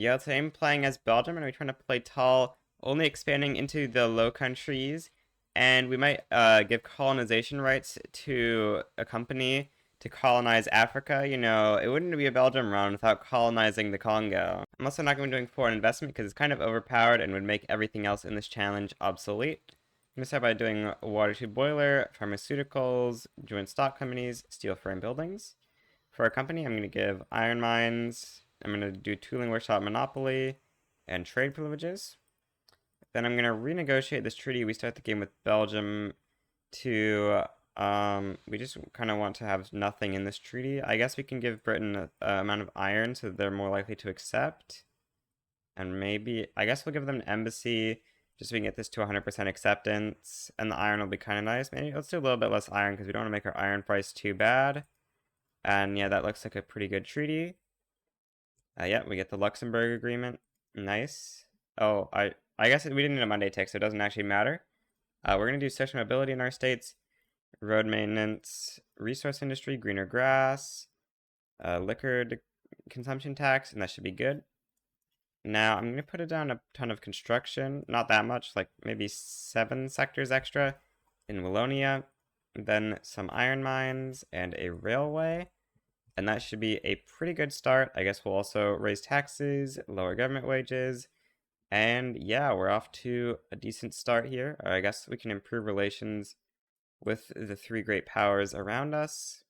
Yeah, today I'm playing as Belgium, and we're trying to play tall, only expanding into the Low Countries, and we might give colonization rights to a company to colonize Africa. You know, it wouldn't be a Belgium run without colonizing the Congo. I'm also not going to be doing foreign investment because it's kind of overpowered and would make everything else in this challenge obsolete. I'm going to start by doing water tube boiler, pharmaceuticals, joint stock companies, steel frame buildings. For our company, I'm going to give iron mines. I'm going to do tooling workshop monopoly and trade privileges. Then I'm going to renegotiate this treaty. We start the game with Belgium to, we just kind of want to have nothing in this treaty. I guess we can give Britain an amount of iron so they're more likely to accept. And maybe, I guess we'll give them an embassy just so we can get this to 100% acceptance. And the iron will be kind of nice. Maybe let's do a little bit less iron because we don't want to make our iron price too bad. And yeah, that looks like a pretty good treaty. Yeah, we get the Luxembourg Agreement. Nice. Oh, I guess we didn't need a Monday tick, so it doesn't actually matter. We're going to do social mobility in our states, road maintenance, resource industry, greener grass, liquor consumption tax, and that should be good. Now, I'm going to put it down a ton of construction, not that much, like maybe 7 sectors extra in Wallonia, then some iron mines and a railway. And that should be a pretty good start. I guess we'll also raise taxes, lower government wages, and yeah, we're off to a decent start here. I guess we can improve relations with the 3 great powers around us.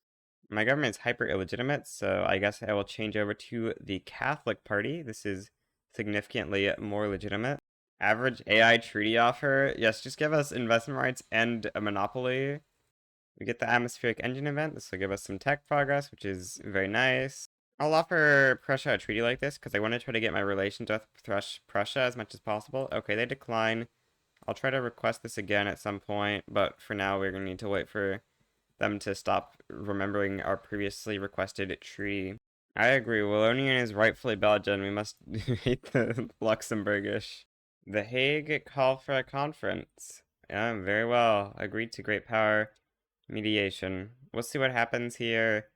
My government is hyper illegitimate, so I guess I will change over to the Catholic Party. This is significantly more legitimate. Average AI treaty offer. Yes, just give us investment rights and a monopoly. We get the atmospheric engine event. This will give us some tech progress, which is very nice. I'll offer Prussia a treaty like this because I want to try to get my relations with Prussia as much as possible. Okay, they decline. I'll try to request this again at some point, but for now we're going to need to wait for them to stop remembering our previously requested treaty. I agree. Wallonian is rightfully Belgian. We must hate the Luxembourgish. The Hague call for a conference. Yeah, very well. Agreed to great power mediation. We'll see what happens here.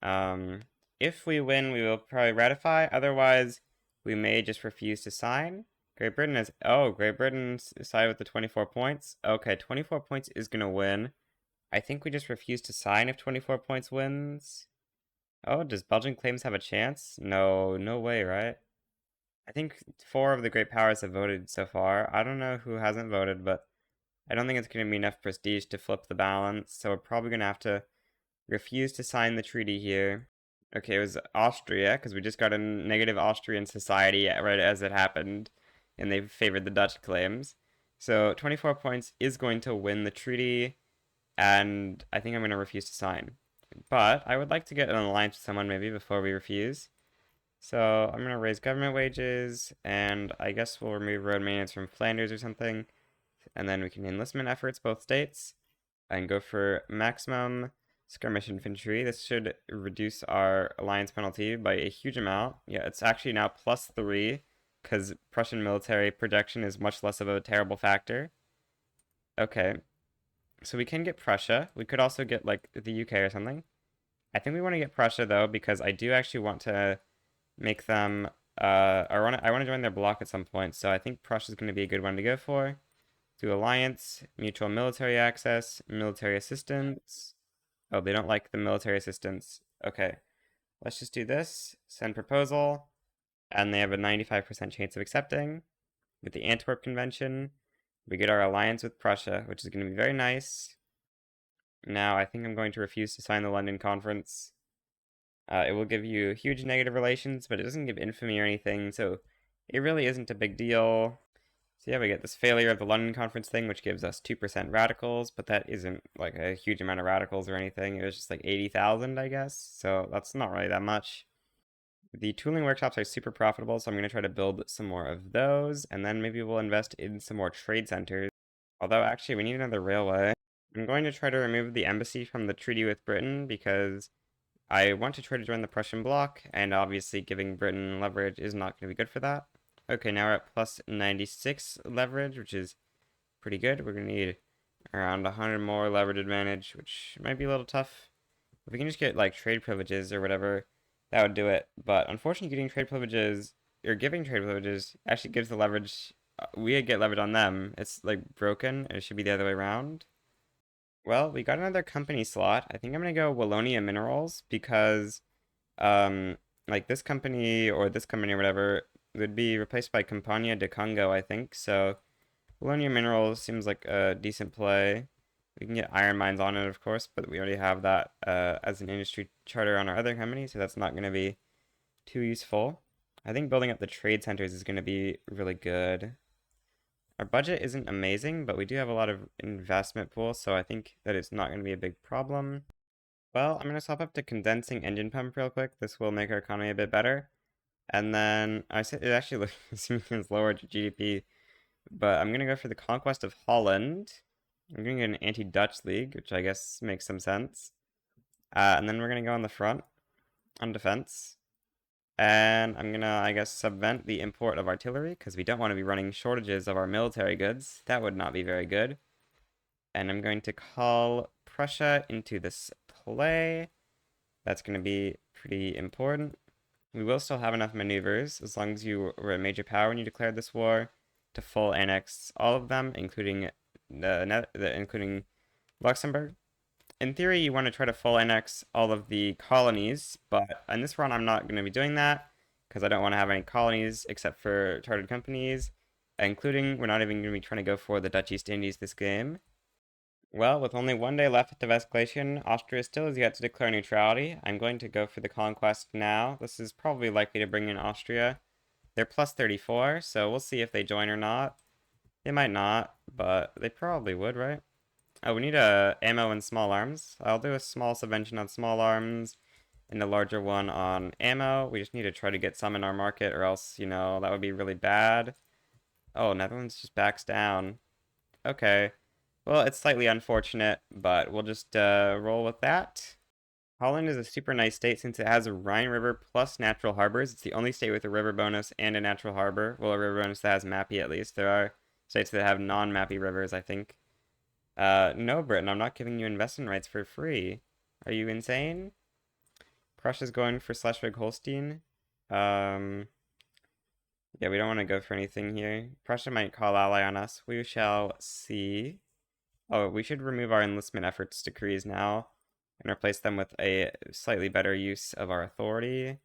If we win, we will probably ratify. Otherwise, we may just refuse to sign. Great Britain is... Oh, Great Britain sided with the 24 points. Okay, 24 points is going to win. I think we just refuse to sign if 24 points wins. Oh, does Belgian claims have a chance? No, no way, right? I think 4 of the great powers have voted so far. I don't know who hasn't voted, but I don't think it's going to be enough prestige to flip the balance, so we're probably going to have to refuse to sign the treaty here. Okay, it was Austria, because we just got a negative Austrian society right as it happened, and they favored the Dutch claims. So 24 points is going to win the treaty, and I think I'm going to refuse to sign. But I would like to get an alliance with someone maybe before we refuse. So I'm going to raise government wages, and I guess we'll remove road maintenance from Flanders or something. And then we can enlistment efforts both states and go for maximum skirmish infantry. This should reduce our alliance penalty by a huge amount. Yeah, it's actually now +3 because Prussian military projection is much less of a terrible factor. Okay, so we can get Prussia. We could also get like the UK or something. I think we want to get Prussia though because I do actually want to make them. I want to join their bloc at some point. So I think Prussia is going to be a good one to go for. Do alliance, mutual military access, military assistance. Oh, they don't like the military assistance. Okay, let's just do this. Send proposal. And they have a 95% chance of accepting. With the Antwerp Convention, we get our alliance with Prussia, which is going to be very nice. Now, I think I'm going to refuse to sign the London Conference. It will give you huge negative relations, but it doesn't give infamy or anything, so it really isn't a big deal. So yeah, we get this failure of the London Conference thing, which gives us 2% radicals, but that isn't like a huge amount of radicals or anything. It was just like 80,000, I guess, so that's not really that much. The tooling workshops are super profitable, so I'm going to try to build some more of those, and then maybe we'll invest in some more trade centers. Although, actually, we need another railway. I'm going to try to remove the embassy from the treaty with Britain, because I want to try to join the Prussian bloc, and obviously giving Britain leverage is not going to be good for that. Okay, now we're at +96 leverage, which is pretty good. We're going to need around 100 more leverage advantage, which might be a little tough. If we can just get like trade privileges or whatever, that would do it. But unfortunately, getting trade privileges or giving trade privileges actually gives the leverage. We get leverage on them. It's like broken. It should be the other way around. Well, we got another company slot. I think I'm gonna go Wallonia Minerals because um like this company or this company or whatever would be replaced by Campania de Congo, I think. So Colonial Minerals seems like a decent play. We can get iron mines on it, of course, but we already have that as an industry charter on our other company, so that's not going to be too useful. I think building up the trade centers is going to be really good. Our budget isn't amazing, but we do have a lot of investment pools, so I think that it's not going to be a big problem. Well, I'm going to swap up to condensing engine pump real quick. This will make our economy a bit better. And then I said it actually seems lower to GDP, but I'm gonna go for the conquest of Holland. I'm gonna get an anti-Dutch league, which I guess makes some sense. And then we're gonna go on the front on defense, and I'm gonna, I guess, subvent the import of artillery because we don't want to be running shortages of our military goods. That would not be very good. And I'm going to call Prussia into this play. That's gonna be pretty important. We will still have enough maneuvers as long as you were a major power when you declared this war to full annex all of them, including including Luxembourg. In theory, you want to try to full annex all of the colonies, but in this run, I'm not going to be doing that because I don't want to have any colonies except for chartered companies, including we're not even going to be trying to go for the Dutch East Indies this game. Well, with only 1 day left of escalation, Austria still has yet to declare neutrality. I'm going to go for the conquest now. This is probably likely to bring in Austria. They're plus 34, so we'll see if they join or not. They might not, but they probably would, right? Oh, we need ammo and small arms. I'll do a small subvention on small arms and a larger one on ammo. We just need to try to get some in our market, or else, that would be really bad. Oh, Netherlands just backs down. Okay. Well, it's slightly unfortunate, but we'll just roll with that. Holland is a super nice state since it has a Rhine River plus natural harbors. It's the only state with a river bonus and a natural harbor. Well, a river bonus that has Mappy at least. There are states that have non-Mappy rivers, I think. No, Britain, I'm not giving you investment rights for free. Are you insane? Prussia's going for Schleswig-Holstein. Yeah, we don't want to go for anything here. Prussia might call ally on us. We shall see. Oh, we should remove our enlistment efforts decrees now and replace them with a slightly better use of our authority.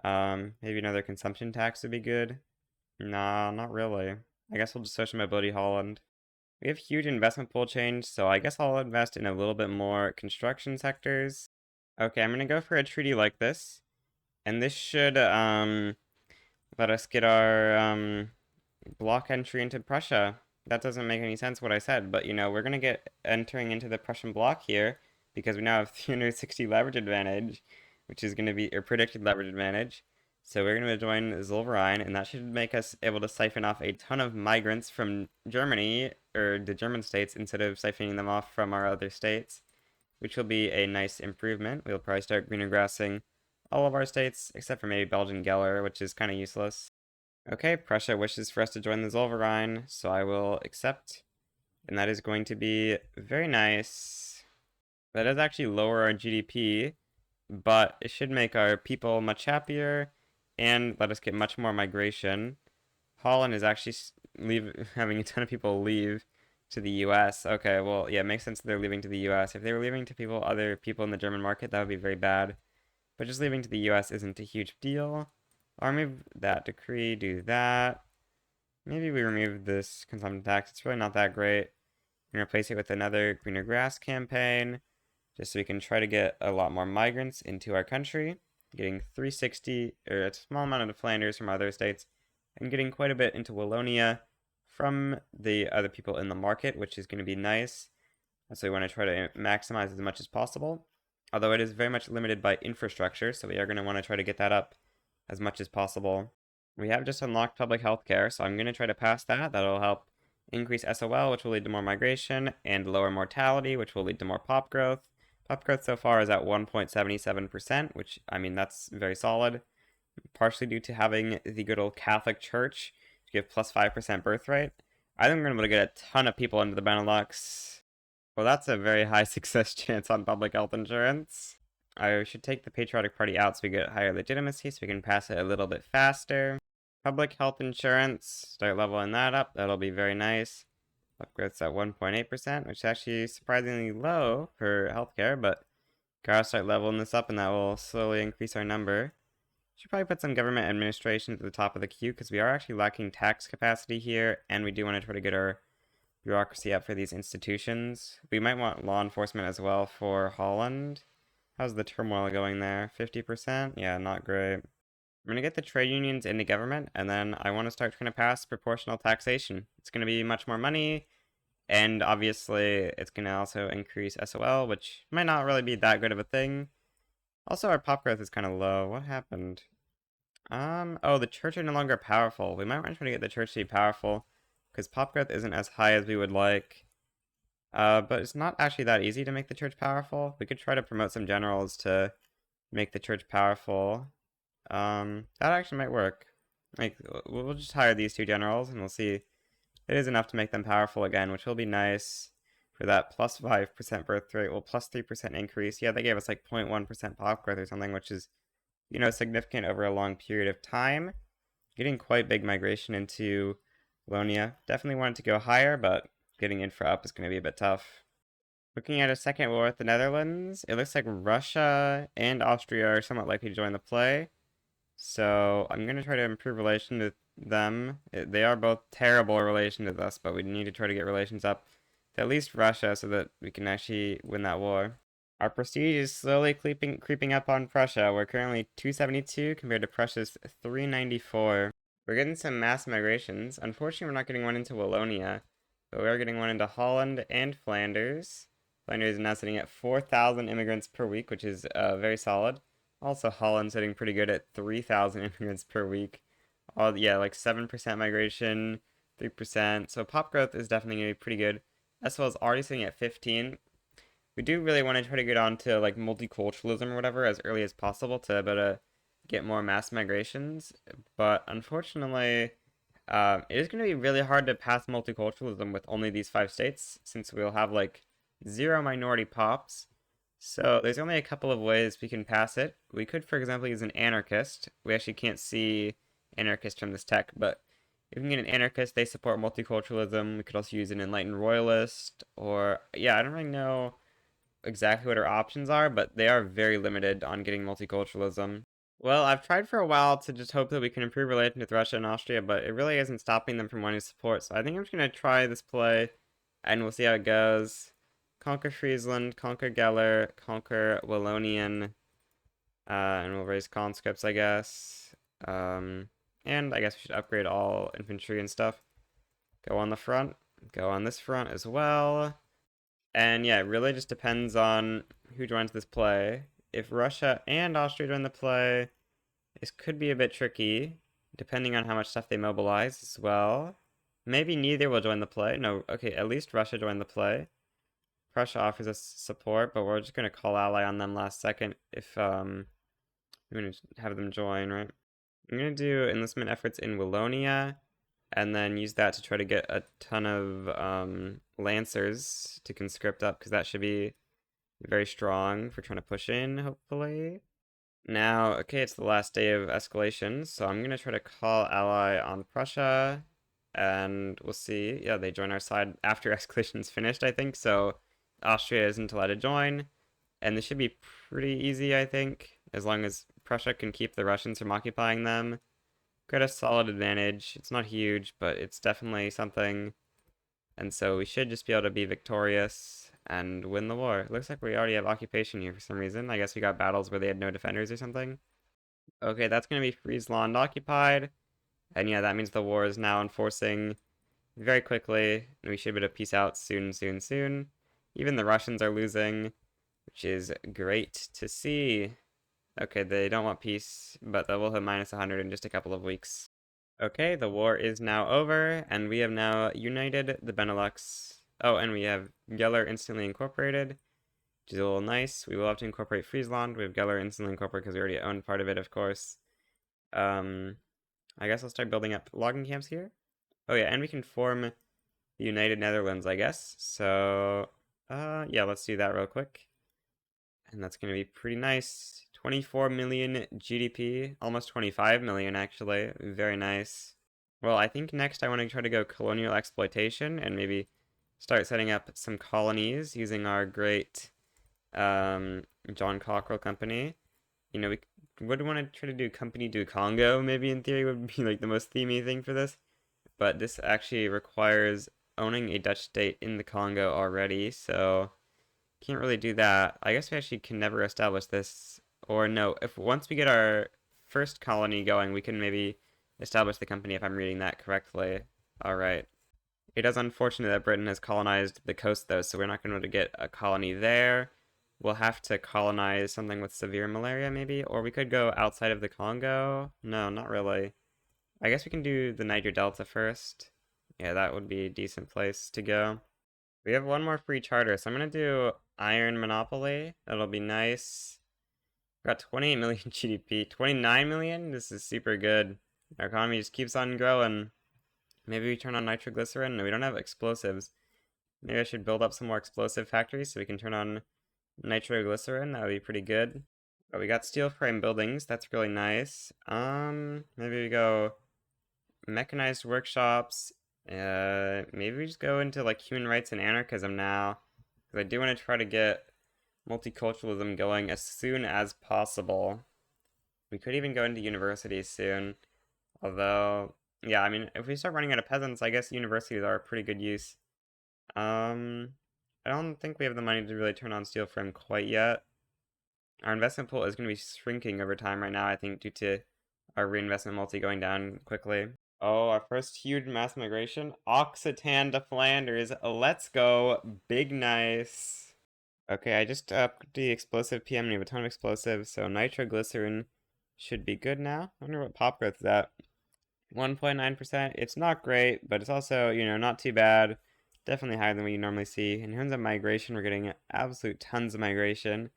Maybe another consumption tax would be good. Nah, not really. I guess we'll just social mobility Holland. We have huge investment pool change, so I guess I'll invest in a little bit more construction sectors. Okay, I'm gonna go for a treaty like this, and this should let us get our block entry into Prussia. That doesn't make any sense what I said, but we're gonna get entering into the Prussian bloc here because we now have 360 leverage advantage, which is gonna be a predicted leverage advantage. So we're gonna join Zollverein, and that should make us able to siphon off a ton of migrants from Germany or the German states instead of siphoning them off from our other states, which will be a nice improvement. We'll probably start greener grassing all of our states except for maybe Belgian Geller, which is kind of useless. Okay, Prussia wishes for us to join the Zollverein, so I will accept. And that is going to be very nice. That does actually lower our GDP, but it should make our people much happier and let us get much more migration. Holland is actually having a ton of people leave to the US. Okay, well, yeah, it makes sense that they're leaving to the US. If they were leaving to other people in the German market, that would be very bad. But just leaving to the US isn't a huge deal. I'll remove that decree, do that. Maybe we remove this consumption tax. It's really not that great. And replace it with another greener grass campaign, just so we can try to get a lot more migrants into our country. Getting 360, or a small amount into Flanders from other states, and getting quite a bit into Wallonia from the other people in the market, which is going to be nice. So we want to try to maximize as much as possible. Although it is very much limited by infrastructure, so we are going to want to try to get that up as much as possible. We have just unlocked public health care, so I'm going to try to pass that. That'll help increase SOL, which will lead to more migration, and lower mortality, which will lead to more pop growth. Pop growth so far is at 1.77%, which, I mean, that's very solid. Partially due to having the good old Catholic Church to give plus 5% birth rate. I think we're going to be able to get a ton of people into the Benelux. Well, that's a very high success chance on public health insurance. I should take the Patriotic Party out so we get higher legitimacy, so we can pass it a little bit faster. Public health insurance, start leveling that up. That'll be very nice. Upgrades at 1.8%, which is actually surprisingly low for healthcare, but gotta start leveling this up and that will slowly increase our number. Should probably put some government administration at the top of the queue because we are actually lacking tax capacity here, and we do want to try to get our bureaucracy up for these institutions. We might want law enforcement as well for Holland. How's the turmoil going there? 50%? Yeah, not great. I'm gonna get the trade unions into government, and then I want to start trying to pass proportional taxation. It's gonna be much more money, and obviously it's gonna also increase SOL, which might not really be that good of a thing. Also, our pop growth is kind of low. What happened? Oh, the church are no longer powerful. We might want to try to get the church to be powerful, because pop growth isn't as high as we would like. But it's not actually that easy to make the church powerful. We could try to promote some generals to make the church powerful. That actually might work. Like, we'll just hire these two generals, and we'll see. It is enough to make them powerful again, which will be nice for that plus 5% birth rate. Well, plus 3% increase. Yeah, they gave us like 0.1% pop growth or something, which is, significant over a long period of time. Getting quite big migration into Colonia. Definitely wanted to go higher, but getting infra up is going to be a bit tough. Looking at a second war with the Netherlands, it looks like Russia and Austria are somewhat likely to join the play. So I'm going to try to improve relations with them. They are both terrible in relation to us, but we need to try to get relations up to at least Russia so that we can actually win that war. Our prestige is slowly creeping up on Prussia. We're currently 272 compared to Prussia's 394. We're getting some mass migrations. Unfortunately, we're not getting one into Wallonia, but we are getting one into Holland and Flanders. Flanders is now sitting at 4,000 immigrants per week, which is very solid. Also, Holland's sitting pretty good at 3,000 immigrants per week. Yeah, like 7% migration, 3%. So pop growth is definitely going to be pretty good. SL is already sitting at 15. We do really want to try to get on to like multiculturalism or whatever as early as possible to be able to get more mass migrations. But unfortunately, it is going to be really hard to pass multiculturalism with only these 5 states since we'll have like 0 minority pops. So there's only a couple of ways we can pass it. We could, for example, use an anarchist. We actually can't see anarchist from this tech, but if we can get an anarchist, they support multiculturalism. We could also use an enlightened royalist, or yeah, I don't really know exactly what our options are, but they are very limited on getting multiculturalism. Well, I've tried for a while to just hope that we can improve relations with Russia and Austria, but it really isn't stopping them from wanting support. So I think I'm just going to try this play, and we'll see how it goes. Conquer Friesland, conquer Geller, conquer Wallonian, and we'll raise conscripts, I guess. And I guess we should upgrade all infantry and stuff. Go on the front, go on this front as well. And yeah, it really just depends on who joins this play. If Russia and Austria join the play, this could be a bit tricky, depending on how much stuff they mobilize as well. Maybe neither will join the play. No, okay, at least Russia joined the play. Prussia offers us support, but we're just going to call ally on them last second if we're going to have them join, right? I'm going to do enlistment efforts in Wallonia, and then use that to try to get a ton of lancers to conscript up, because that should be very strong for trying to push in, hopefully. Now, okay, it's the last day of escalation, so I'm going to try to call ally on Prussia, and we'll see. Yeah, they join our side after escalation is finished, I think, so Austria isn't allowed to join, and this should be pretty easy, I think, as long as Prussia can keep the Russians from occupying them. Got a solid advantage. It's not huge, but it's definitely something, and so we should just be able to be victorious and win the war. It looks like we already have occupation here for some reason. I guess we got battles where they had no defenders or something. Okay, that's going to be Friesland occupied, and yeah, that means the war is now enforcing very quickly, and we should be able to peace out soon, soon, soon. Even the Russians are losing, which is great to see. Okay, they don't want peace, but they will hit minus 100 in just a couple of weeks. Okay, the war is now over, and we have now united the Benelux. Oh, and we have Geller instantly incorporated, which is a little nice. We will have to incorporate Friesland. We have Geller instantly incorporated because we already own part of it, of course. I guess I'll start building up logging camps here. Oh yeah, and we can form the United Netherlands, I guess. So, yeah, let's do that real quick. And that's going to be pretty nice. 24 million GDP, almost 25 million actually. Very nice. Well, I think next I want to try to go colonial exploitation and maybe start setting up some colonies using our great John Cockrell company. You know, we would want to try to do Company du Congo, maybe in theory would be like the most themey thing for this. But this actually requires owning a Dutch state in the Congo already, so can't really do that. I guess we actually can never establish this, or no, if once we get our first colony going, we can maybe establish the company if I'm reading that correctly. Alright. It is unfortunate that Britain has colonized the coast though, so we're not going to get a colony there. We'll have to colonize something with severe malaria maybe, or we could go outside of the Congo. No, not really. I guess we can do the Niger Delta first. Yeah, that would be a decent place to go. We have one more free charter, so I'm gonna do Iron Monopoly. That'll be nice. Got 28 million GDP. 29 million? This is super good. Our economy just keeps on growing. Maybe we turn on nitroglycerin? No, we don't have explosives. Maybe I should build up some more explosive factories so we can turn on nitroglycerin. That would be pretty good. But we got steel frame buildings. That's really nice. Maybe we go mechanized workshops. Maybe we just go into like human rights and anarchism now, because I do want to try to get multiculturalism going as soon as possible. We could even go into universities soon, although, yeah, I mean, if we start running out of peasants, I guess universities are a pretty good use. I don't think we have the money to really turn on steel frame quite yet. Our investment pool is going to be shrinking over time right now, I think, due to our reinvestment multi going down quickly. Oh, our first huge mass migration. Occitan to Flanders. Let's go. Big nice. Okay, I just put the explosive PM and we have a ton of explosives, so nitroglycerin should be good now. I wonder what pop growth is at. 1.9%. It's not great, but it's also, you know, not too bad. Definitely higher than what you normally see. In terms of migration, we're getting absolute tons of migration.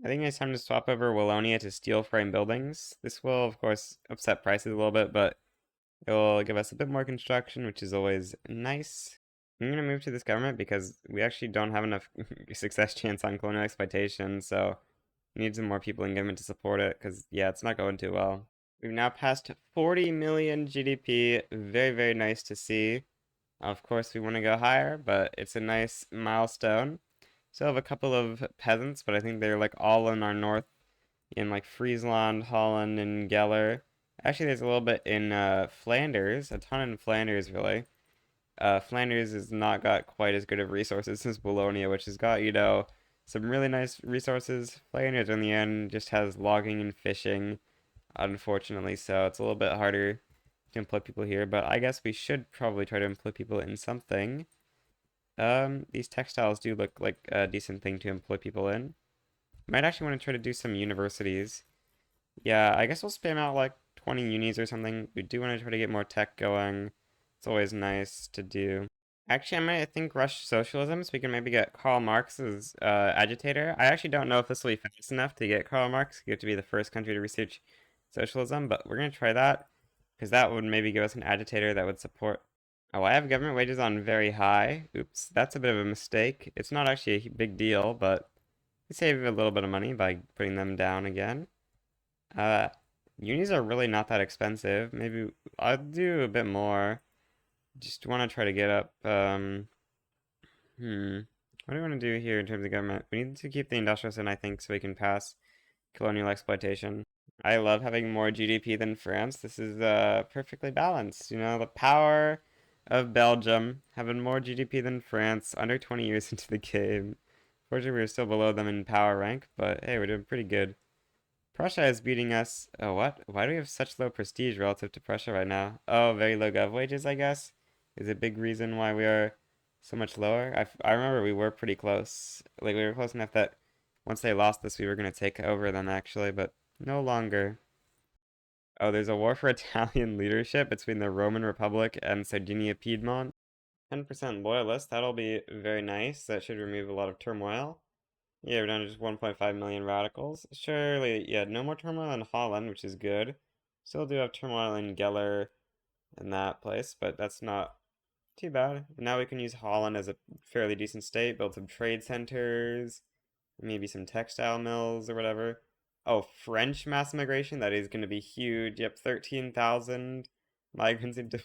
I think it's time to swap over Wallonia to steel frame buildings. This will, of course, upset prices a little bit, but it'll give us a bit more construction, which is always nice. I'm going to move to this government because we actually don't have enough success chance on colonial exploitation, so we need some more people in government to support it, because, yeah, it's not going too well. We've now passed 40 million GDP. Very, very nice to see. Of course, we want to go higher, but it's a nice milestone. Still have a couple of peasants, but I think they're like all in our north, in like Friesland, Holland, and Geller. Actually, there's a little bit in Flanders, a ton in Flanders, really. Flanders has not got quite as good of resources as Bologna, which has got, you know, some really nice resources. Flanders, in the end, just has logging and fishing, unfortunately, so it's a little bit harder to employ people here, but I guess we should probably try to employ people in something. These textiles do look like a decent thing to employ people in. Might actually want to try to do some universities. Yeah, I guess we'll spam out like 20 unis or something. We do want to try to get more tech going. It's always nice to do. Actually, I might think rush socialism so we can maybe get Karl Marx as agitator. I actually don't know if this will be fast enough to get Karl Marx. You have to be the first country to research socialism, but we're going to try that because that would maybe give us an agitator that would support. Oh, I have government wages on very high. Oops, that's a bit of a mistake. It's not actually a big deal, but we save a little bit of money by putting them down again. Uh, Unis are really not that expensive. Maybe I'll do a bit more. Just want to try to get up, what do we want to do here in terms of government? We need to keep the industrialist in, I think, so we can pass colonial exploitation. I love having more GDP than France. This is perfectly balanced. You know, the power of Belgium having more GDP than France under 20 years into the game. Fortunately, we're still below them in power rank, but hey, we're doing pretty good. Prussia is beating us. Oh, what? Why do we have such low prestige relative to Prussia right now? Oh, very low gov wages, I guess, is a big reason why we are so much lower. I remember we were pretty close. Like, we were close enough that once they lost this, we were going to take over them, actually, but no longer. Oh, there's a war for Italian leadership between the Roman Republic and Sardinia Piedmont. 10% loyalists, that'll be very nice. That should remove a lot of turmoil. Yeah, we're down to just 1.5 million radicals. Surely, yeah, no more turmoil in Holland, which is good. Still do have turmoil in Geller and that place, but that's not too bad. Now we can use Holland as a fairly decent state, build some trade centers, maybe some textile mills or whatever. Oh, French mass migration, that is going to be huge. Yep, 13,000 migrants into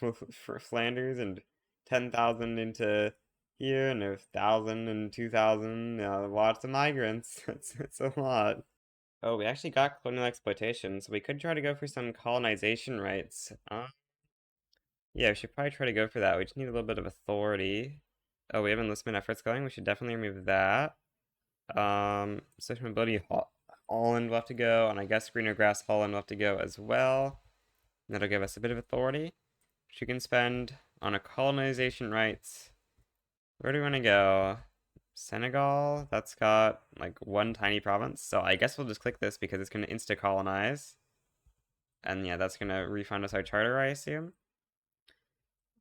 Flanders and 10,000 into here and 1,000 and 2,000. Lots of migrants. It's a lot. Oh, we actually got colonial exploitation, so we could try to go for some colonization rights. Yeah, we should probably try to go for that. We just need a little bit of authority. Oh, we have enlistment efforts going. We should definitely remove that. Social mobility Holland will have to go, and I guess greener grass Holland will have to go as well. And that'll give us a bit of authority, which we can spend on a colonization rights. Where do we want to go? Senegal? That's got like one tiny province, so I guess we'll just click this because it's going to insta-colonize. And yeah, that's going to refund us our charter, I assume.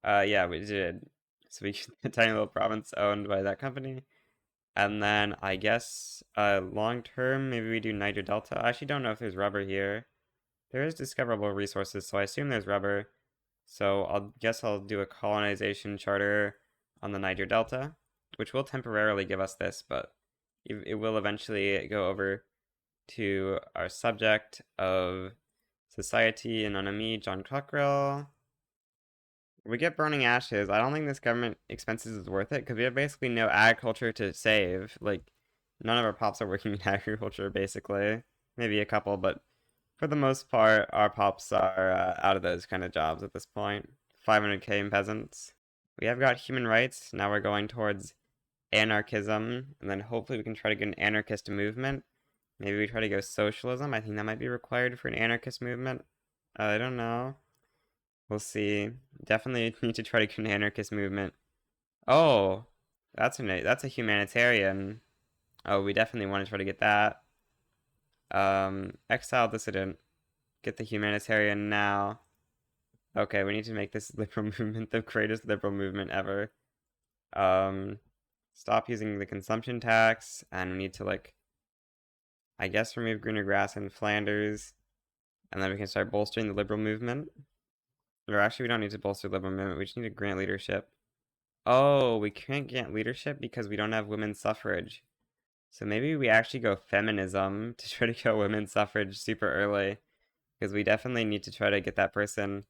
Yeah, we did. So we get a tiny little province owned by that company. And then I guess long term, maybe we do Niger Delta. I actually don't know if there's rubber here. There is discoverable resources, so I assume there's rubber. So I'll do a colonization charter on the Niger Delta, which will temporarily give us this, but it will eventually go over to our subject of society and enemy, John Cockrell. We get burning ashes. I don't think this government expenses is worth it because we have basically no agriculture to save. Like, none of our pops are working in agriculture, basically. Maybe a couple, but for the most part, our pops are out of those kind of jobs at this point. 500k in peasants. We have got human rights. Now we're going towards anarchism, and then hopefully we can try to get an anarchist movement. Maybe we try to go socialism. I think that might be required for an anarchist movement. I don't know. We'll see. Definitely need to try to get an anarchist movement. Oh, that's a humanitarian. Oh, we definitely want to try to get that. Exile dissident. Get the humanitarian now. Okay, we need to make this liberal movement the greatest liberal movement ever. Um, Stop using the consumption tax, and we need to like, I guess remove greener grass in Flanders, and then we can start bolstering the liberal movement. Or actually, we don't need to bolster the liberal movement. We just need to grant leadership. Oh, we can't grant leadership because we don't have women's suffrage. So maybe we actually go feminism to try to get women's suffrage super early. Because we definitely need to try to get that person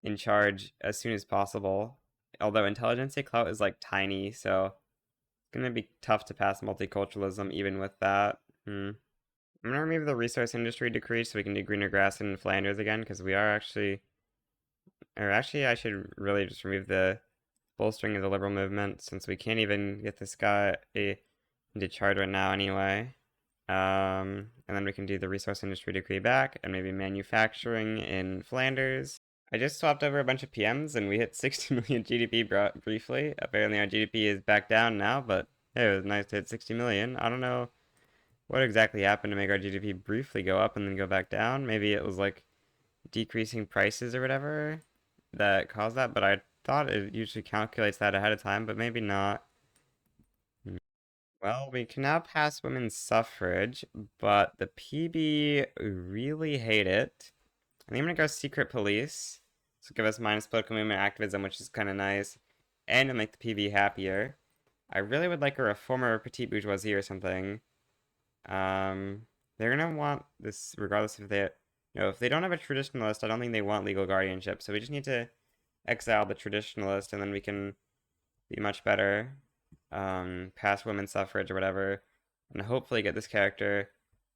in charge as soon as possible. Although intelligentsia clout is like tiny, so it's gonna be tough to pass multiculturalism even with that. I'm gonna remove the resource industry decree so we can do greener grass in Flanders again, because we are actually, or actually I should really just remove the bolstering of the liberal movement since we can't even get this guy into charge right now anyway. And then we can do the resource industry decree back and maybe manufacturing in Flanders. I just swapped over a bunch of PMs and we hit 60 million GDP briefly. Apparently our GDP is back down now, but hey, it was nice to hit 60 million. I don't know what exactly happened to make our GDP briefly go up and then go back down. Maybe it was like decreasing prices or whatever that caused that, but I thought it usually calculates that ahead of time, but maybe not. Well, we can now pass women's suffrage, but the PB really hate it. I think I'm gonna go secret police. So give us minus political movement activism, which is kind of nice. And it'll make the PB happier. I really would like a reformer petite bourgeoisie or something. They're gonna want this regardless if they, if they don't have a traditionalist, I don't think they want legal guardianship. So we just need to exile the traditionalist, and then we can be much better. Pass women's suffrage or whatever, and hopefully get this character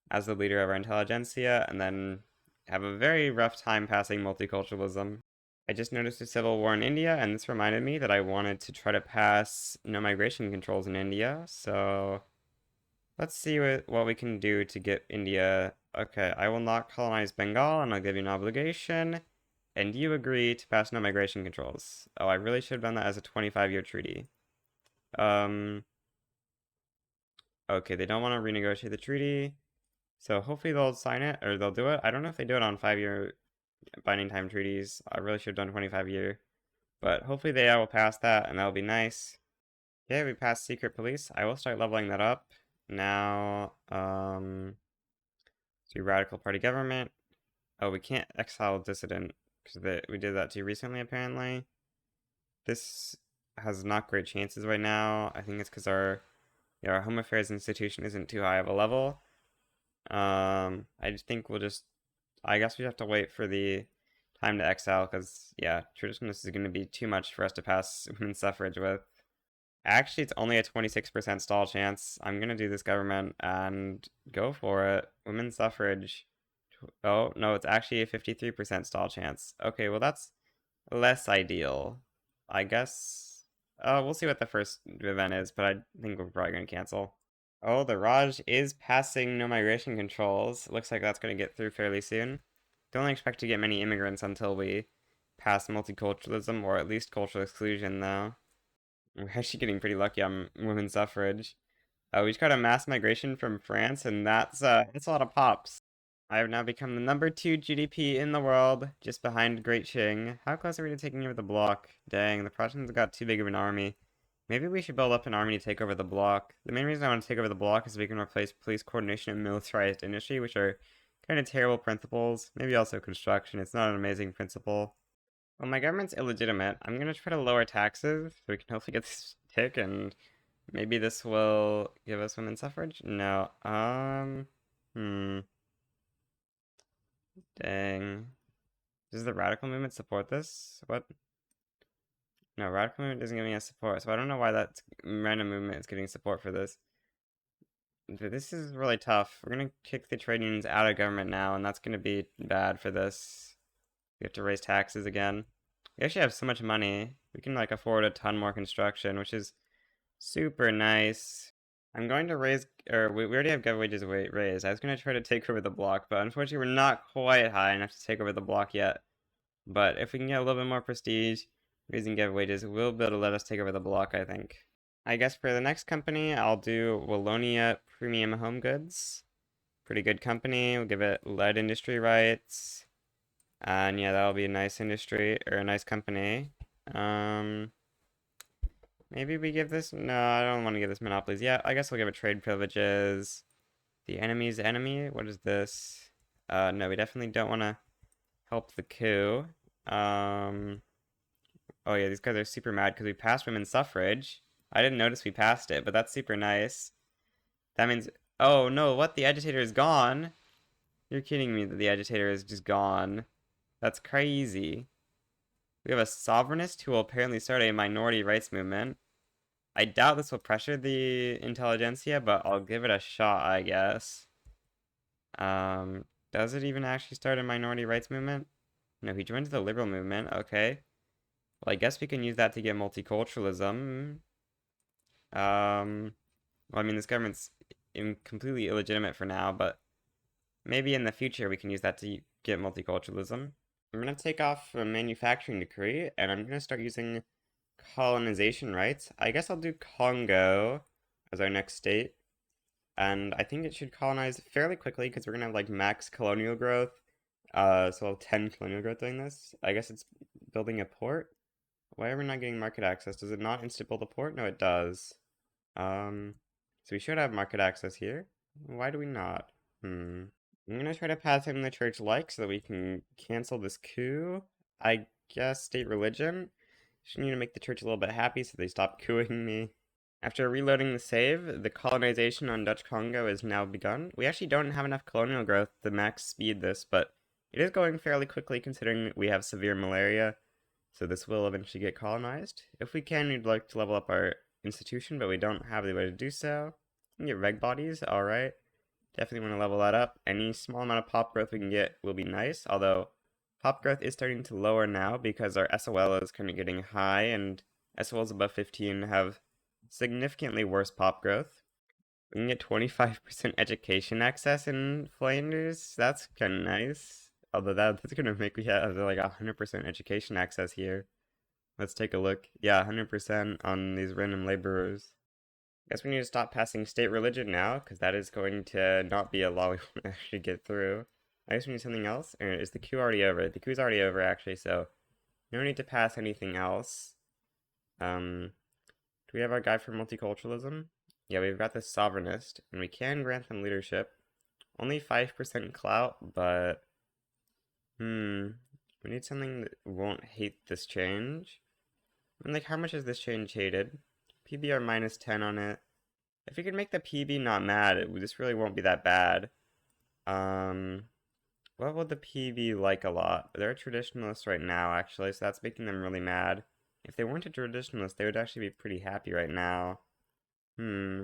as the leader of our intelligentsia, and then have a very rough time passing multiculturalism. I just noticed a civil war in India, and this reminded me that I wanted to try to pass no migration controls in India, so let's see what we can do to get India. Okay, I will not colonize Bengal, and I'll give you an obligation, and you agree to pass no migration controls. Oh, I really should have done that as a 25-year treaty. Okay, they don't want to renegotiate the treaty, so hopefully they'll sign it, or they'll do it. I don't know if they do it on 5-year binding time treaties. I really should have done 25-year, but hopefully they will pass that, and that'll be nice. Okay, we passed secret police. I will start leveling that up. Now, do radical party government. Oh, we can't exile dissident, because we did that too recently, apparently. This has not great chances right now. I think it's because our Home Affairs institution isn't too high of a level. I just think I guess we have to wait for the time to exile, because, yeah, traditionalist is going to be too much for us to pass women's suffrage with. Actually, it's only a 26% stall chance. I'm going to do this government and go for it. Women's suffrage. Oh, no, it's actually a 53% stall chance. Okay, well, that's less ideal. I guess. We'll see what the first event is, but I think we're probably going to cancel. Oh, the Raj is passing no migration controls. Looks like that's going to get through fairly soon. Don't expect to get many immigrants until we pass multiculturalism, or at least cultural exclusion, though. We're actually getting pretty lucky on women's suffrage. We just got a mass migration from France, and that's a lot of pops. I have now become the #2 GDP in the world, just behind Great Qing. How close are we to taking over the bloc? Dang, the Prussians got too big of an army. Maybe we should build up an army to take over the bloc. The main reason I want to take over the bloc is so we can replace police coordination and militarized industry, which are kind of terrible principles. Maybe also construction. It's not an amazing principle. Well, my government's illegitimate. I'm gonna try to lower taxes so we can hopefully get this tick, and maybe this will give us women's suffrage? No. Dang. Does the radical movement support this? What? No, radical movement isn't giving us support, so I don't know why that random movement is getting support for this. This is really tough. We're gonna kick the trade unions out of government now, and that's gonna be bad for this. We have to raise taxes again. We actually have so much money. We can like afford a ton more construction, which is super nice. I'm going to raise, or we already have gov wages raised. I was going to try to take over the block, but unfortunately we're not quite high enough to take over the block yet. But if we can get a little bit more prestige, raising gov wages will be able to let us take over the block, I think. I guess for the next company, I'll do Wallonia Premium Home Goods. Pretty good company. We'll give it lead industry rights. And yeah, that'll be a nice industry, or a nice company. Maybe we give this... No, I don't want to give this monopolies. Yeah, I guess we'll give it trade privileges. The enemy's enemy? What is this? No, we definitely don't want to help the coup. Oh yeah, these guys are super mad because we passed women's suffrage. I didn't notice we passed it, but that's super nice. That means... Oh no, what? The agitator is gone? You're kidding me that the agitator is just gone. That's crazy. We have a sovereignist who will apparently start a minority rights movement. I doubt this will pressure the intelligentsia, but I'll give it a shot, I guess. Does it even actually start a minority rights movement? No, he joins the liberal movement. Okay. Well, I guess we can use that to get multiculturalism. Well, I mean, this government's completely illegitimate for now, but maybe in the future we can use that to get multiculturalism. I'm going to take off a manufacturing decree, and I'm going to start using colonization rights. I guess I'll do Congo as our next state. And I think it should colonize fairly quickly because we're going to have like max colonial growth. So I'll have 10 colonial growth doing this. I guess it's building a port. Why are we not getting market access? Does it not insta build a port? No, it does. So we should have market access here. Why do we not? I'm gonna try to pass him the church like so that we can cancel this coup. I guess state religion. Just need to make the church a little bit happy so they stop cooing me. After reloading the save, the colonization on Dutch Congo is now begun. We actually don't have enough colonial growth to max speed this, but it is going fairly quickly considering we have severe malaria, so this will eventually get colonized. If we can, we'd like to level up our institution, but we don't have the way to do so. We can get reg bodies, alright. Definitely want to level that up. Any small amount of pop growth we can get will be nice, although pop growth is starting to lower now because our SOL is kind of getting high, and SOLs above 15 have significantly worse pop growth. We can get 25% education access in Flanders. That's kind of nice. Although that's going to make me have like 100% education access here. Let's take a look. Yeah, 100% on these random laborers. Guess we need to stop passing state religion now, because that is going to not be a law we want to actually get through. I guess we need something else. Or is the queue already over? The queue's already over, actually, so no need to pass anything else. Do we have our guy for multiculturalism? Yeah, we've got the sovereignist, and we can grant them leadership. Only 5% clout, but... we need something that won't hate this change. And like, how much is this change hated? PBR minus 10 on it. If we could make the PB not mad, this really won't be that bad. Um, what would the PB like a lot? They're a traditionalist right now, actually, so that's making them really mad. If they weren't a traditionalist, they would actually be pretty happy right now. Hmm.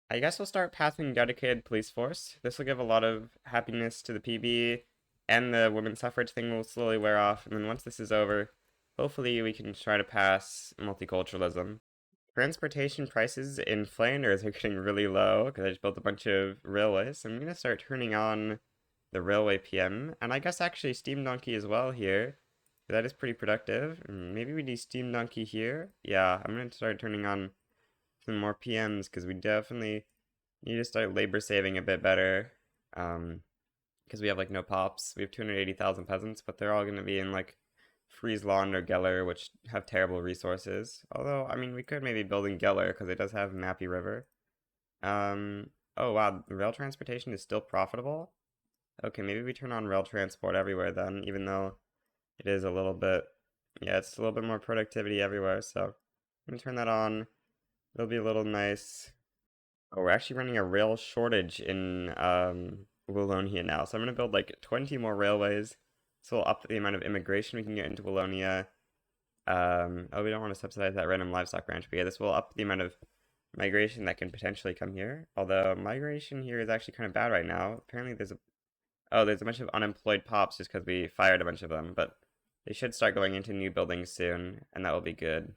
I guess we'll start passing dedicated police force. This will give a lot of happiness to the PB, and the women's suffrage thing will slowly wear off. And then once this is over, hopefully we can try to pass multiculturalism. Transportation prices in Flanders are getting really low because I just built a bunch of railways. So I'm gonna start turning on the railway PM, and I guess actually Steam Donkey as well here. That is pretty productive. Maybe we do Steam Donkey here. Yeah, I'm gonna start turning on some more PMs because we definitely need to start labor saving a bit better. Because we have like no pops. We have 280,000 peasants, but they're all gonna be in like Friesland or Geller, which have terrible resources. Although, I mean, we could maybe build in Geller because it does have Mappy River. Oh wow, rail transportation is still profitable. Okay, maybe we turn on rail transport everywhere then, even though it is a little bit, yeah, it's a little bit more productivity everywhere. So I'm gonna turn that on. It'll be a little nice. Oh, we're actually running a rail shortage in Wallonia now. So I'm gonna build like 20 more railways. So we'll up the amount of immigration we can get into Wallonia. Oh, we don't want to subsidize that random livestock ranch, but yeah, this will up the amount of migration that can potentially come here. Although migration here is actually kind of bad right now. Apparently there's a bunch of unemployed pops just because we fired a bunch of them, but they should start going into new buildings soon, and that will be good.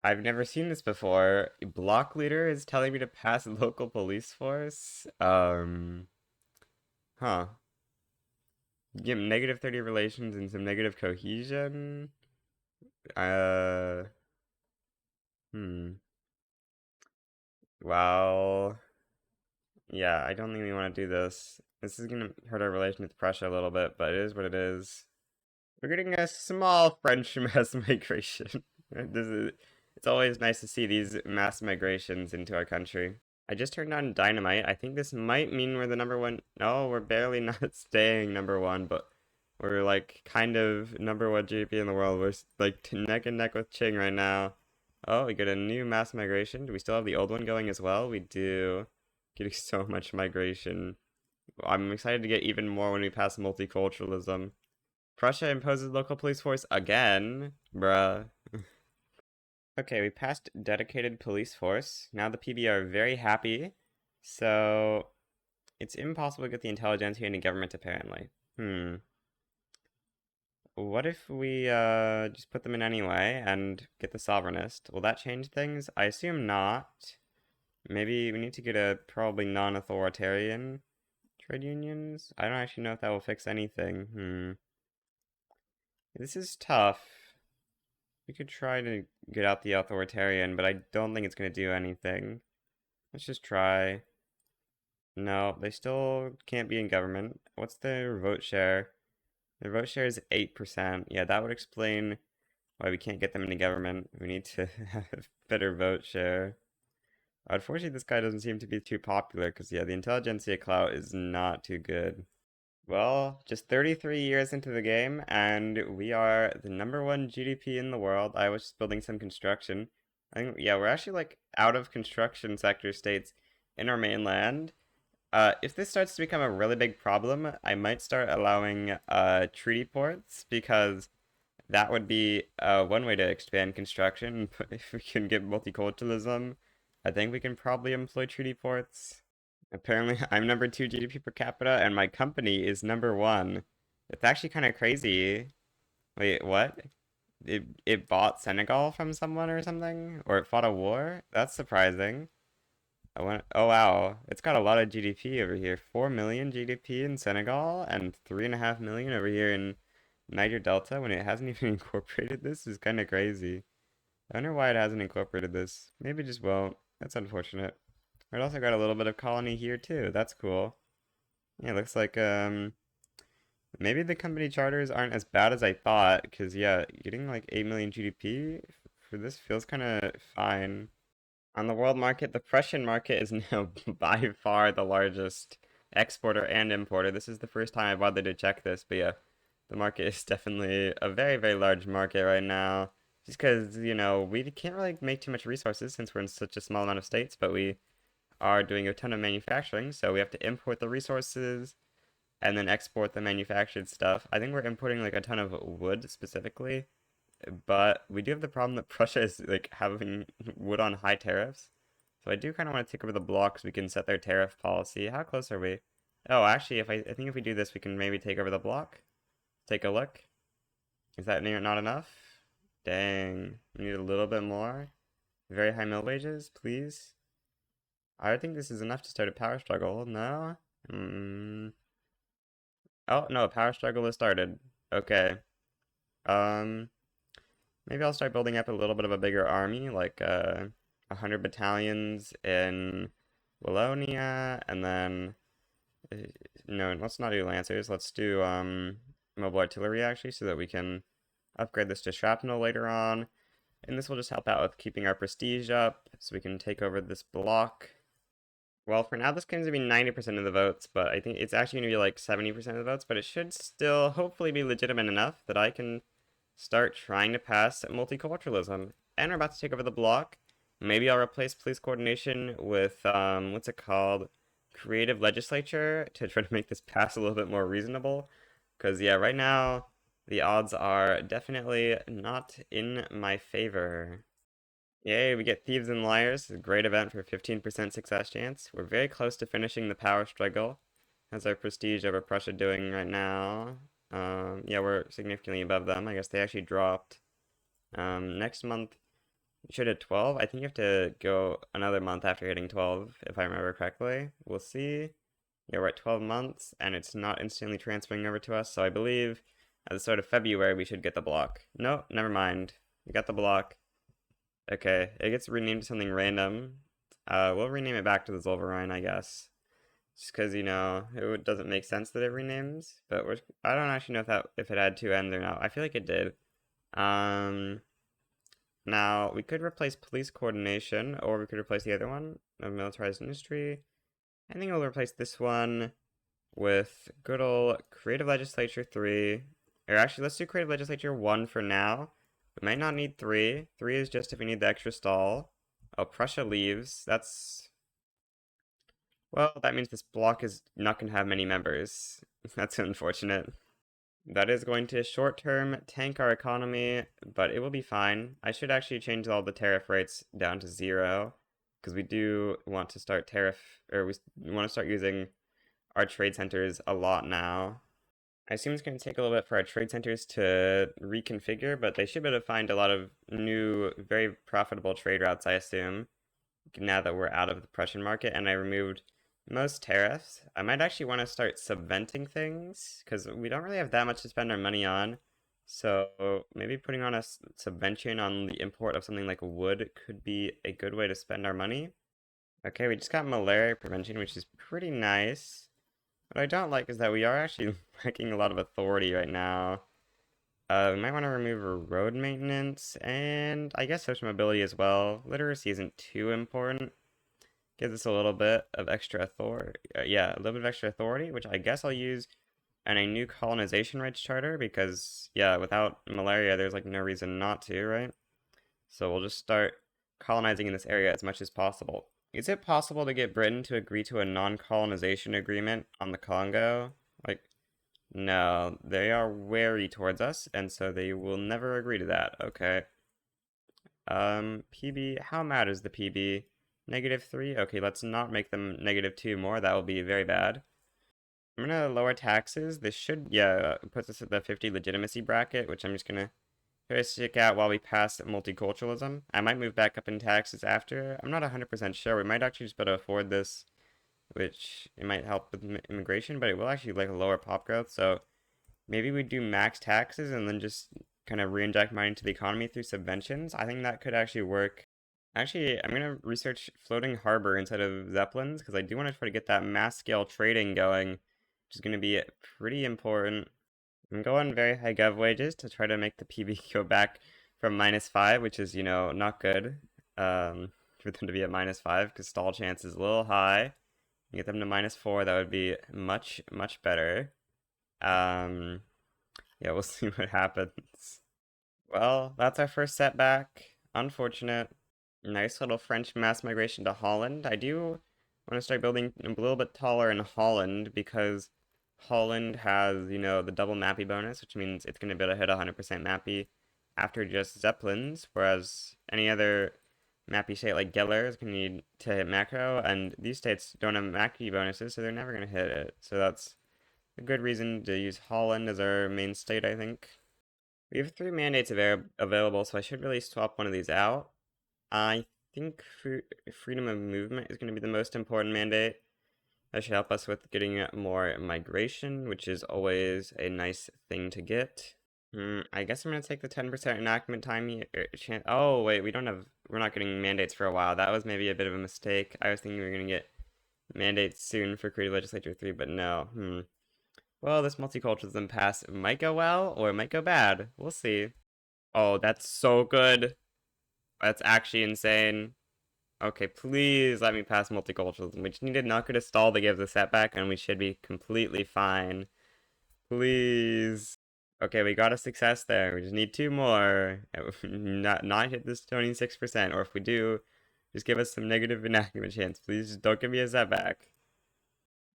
I've never seen this before. Block leader is telling me to pass local police force. Huh. Give negative 30 relations and some negative cohesion. Uh, hmm. Well, yeah, I don't think we want to do this. This is gonna hurt our relation with Prussia a little bit, but it is what it is. We're getting a small French mass migration. It's always nice to see these mass migrations into our country. I just turned on Dynamite. I think this might mean we're the number one. No, we're barely not staying number one, but we're like kind of number one GDP in the world. We're like neck and neck with Ching right now. Oh, we get a new mass migration. Do we still have the old one going as well? We do. Getting so much migration. I'm excited to get even more when we pass multiculturalism. Prussia imposes local police force again? Bruh. Okay, we passed dedicated police force. Now the PB are very happy. So it's impossible to get the intelligentsia into government apparently. What if we just put them in anyway and get the sovereignist? Will that change things? I assume not. Maybe we need to get a probably non-authoritarian trade unions. I don't actually know if that will fix anything. This is tough. We could try to get out the authoritarian, but I don't think it's going to do anything. Let's just try. No, they still can't be in government. What's their vote share? Their vote share is 8%. Yeah, that would explain why we can't get them into government. We need to have better vote share. Unfortunately, this guy doesn't seem to be too popular because, yeah, the intelligentsia clout is not too good. Well, just 33 years into the game, and we are the number one GDP in the world. I was just building some construction. I think, yeah, we're actually like out of construction sector states in our mainland. If this starts to become a really big problem, I might start allowing treaty ports because that would be one way to expand construction. But if we can get multiculturalism, I think we can probably employ treaty ports. Apparently, I'm number two GDP per capita, and my company is number one. It's actually kind of crazy. Wait, what? It bought Senegal from someone or something? Or it fought a war? That's surprising. Oh wow, it's got a lot of GDP over here. 4 million GDP in Senegal and 3.5 million over here in Niger Delta when it hasn't even incorporated this is kind of crazy. I wonder why it hasn't incorporated this. Maybe it just won't. That's unfortunate. It also got a little bit of colony here too. That's cool. Yeah, it looks like maybe the company charters aren't as bad as I thought, because yeah, getting like 8 million GDP for this feels kind of fine. On the world market, the Prussian market is now by far the largest exporter and importer. This is the first time I bothered to check this, but yeah, the market is definitely a very, very large market right now. Just because, we can't really make too much resources since we're in such a small amount of states, but we are doing a ton of manufacturing, so we have to import the resources and then export the manufactured stuff. I think we're importing like a ton of wood specifically, but we do have the problem that Prussia is like having wood on high tariffs. So I do kind of want to take over the blocks. We can set their tariff policy. How close are we? Oh, actually, if I think if we do this, we can maybe take over the block. Take a look. Is that not enough? Dang, we need a little bit more. Very high mill wages, please. I think this is enough to start a power struggle. No? Oh, no, a power struggle has started. Okay. Um, Maybe I'll start building up a little bit of a bigger army, like 100 battalions in Wallonia, and then uh, no, let's not do lancers. Let's do mobile artillery actually, so that we can upgrade this to shrapnel later on. And this will just help out with keeping our prestige up, so we can take over this block. Well, for now, this claims to be 90% of the votes, but I think it's actually going to be like 70% of the votes, but it should still hopefully be legitimate enough that I can start trying to pass multiculturalism. And we're about to take over the block. Maybe I'll replace police coordination with, what's it called? Creative legislature to try to make this pass a little bit more reasonable. Because, yeah, right now, the odds are definitely not in my favor. Yay, we get Thieves and Liars. A great event for 15% success chance. We're very close to finishing the power struggle. How's our prestige over Prussia doing right now? Yeah, we're significantly above them. I guess they actually dropped. Next month, you should hit 12. I think you have to go another month after hitting 12, if I remember correctly. We'll see. Yeah, we're at 12 months, and it's not instantly transferring over to us, so I believe at the start of February we should get the block. No, never mind. We got the block. Okay, it gets renamed to something random. We'll rename it back to the Zollverein, I guess. Just because, it doesn't make sense that it renames. But I don't actually know if it had two ends or not. I feel like it did. Now, we could replace police coordination, or we could replace the other one, of militarized industry. I think we'll replace this one with good old Creative Legislature 3. Or actually, let's do Creative Legislature 1 for now. We might not need 3. 3 is just if we need the extra stall. Oh, Prussia leaves. Well, that means this block is not going to have many members. That's unfortunate. That is going to short-term tank our economy, but it will be fine. I should actually change all the tariff rates down to 0, because we do want to start we want to start using our trade centers a lot now. I assume it's going to take a little bit for our trade centers to reconfigure, but they should be able to find a lot of new, very profitable trade routes, I assume, now that we're out of the Prussian market, and I removed most tariffs. I might actually want to start subventing things, because we don't really have that much to spend our money on, so maybe putting on a subvention on the import of something like wood could be a good way to spend our money. Okay, we just got malaria prevention, which is pretty nice. What I don't like is that we are actually lacking a lot of authority right now. We might want to remove road maintenance, and I guess social mobility as well. Literacy isn't too important. Gives us a little bit of extra authority. Yeah, a little bit of extra authority, which I guess I'll use in a new colonization rights charter, because, yeah, without malaria, there's like no reason not to, right? So we'll just start colonizing in this area as much as possible. Is it possible to get Britain to agree to a non-colonization agreement on the Congo? Like, no, they are wary towards us, and so they will never agree to that. Okay. PB, how mad is the PB? -3? Okay, let's not make them -2 more. That will be very bad. I'm gonna lower taxes. This should, yeah, puts us at the 50 legitimacy bracket, which I'm just gonna try to stick out while we pass multiculturalism. I might move back up in taxes after. I'm not 100% sure. We might actually just be able to afford this, which it might help with immigration, but it will actually like lower pop growth. So maybe we do max taxes and then just kind of re-inject money into the economy through subventions. I think that could actually work. Actually, I'm gonna research floating harbor instead of zeppelins, because I do want to try to get that mass scale trading going, which is going to be pretty important. I'm going very high gov wages to try to make the PB go back from -5, which is, not good. For them to be at -5, because stall chance is a little high. Get them to -4, that would be much, much better. Yeah, we'll see what happens. Well, that's our first setback. Unfortunate. Nice little French mass migration to Holland. I do want to start building a little bit taller in Holland because Holland has, the double Mappy bonus, which means it's going to be able to hit 100% Mappy after just Zeppelins, whereas any other Mappy state like Geller is going to need to hit macro, and these states don't have Mappy bonuses, so they're never going to hit it. So that's a good reason to use Holland as our main state, I think. We have 3 mandates available, so I should really swap one of these out. I think freedom of movement is going to be the most important mandate. That should help us with getting more migration, which is always a nice thing to get. I guess I'm going to take the 10% enactment time here. Oh, wait, we're not getting mandates for a while. That was maybe a bit of a mistake. I was thinking we were going to get mandates soon for Creative Legislature 3, but no. Well, this multiculturalism pass might go well, or it might go bad. We'll see. Oh, that's so good. That's actually insane. Okay, please let me pass multiculturalism. We just need a Nucker to stall to give the setback, and we should be completely fine. Please. Okay, we got a success there. We just need 2 more. Not hit this 26%, or if we do, just give us some negative enactment chance. Please just don't give me a setback.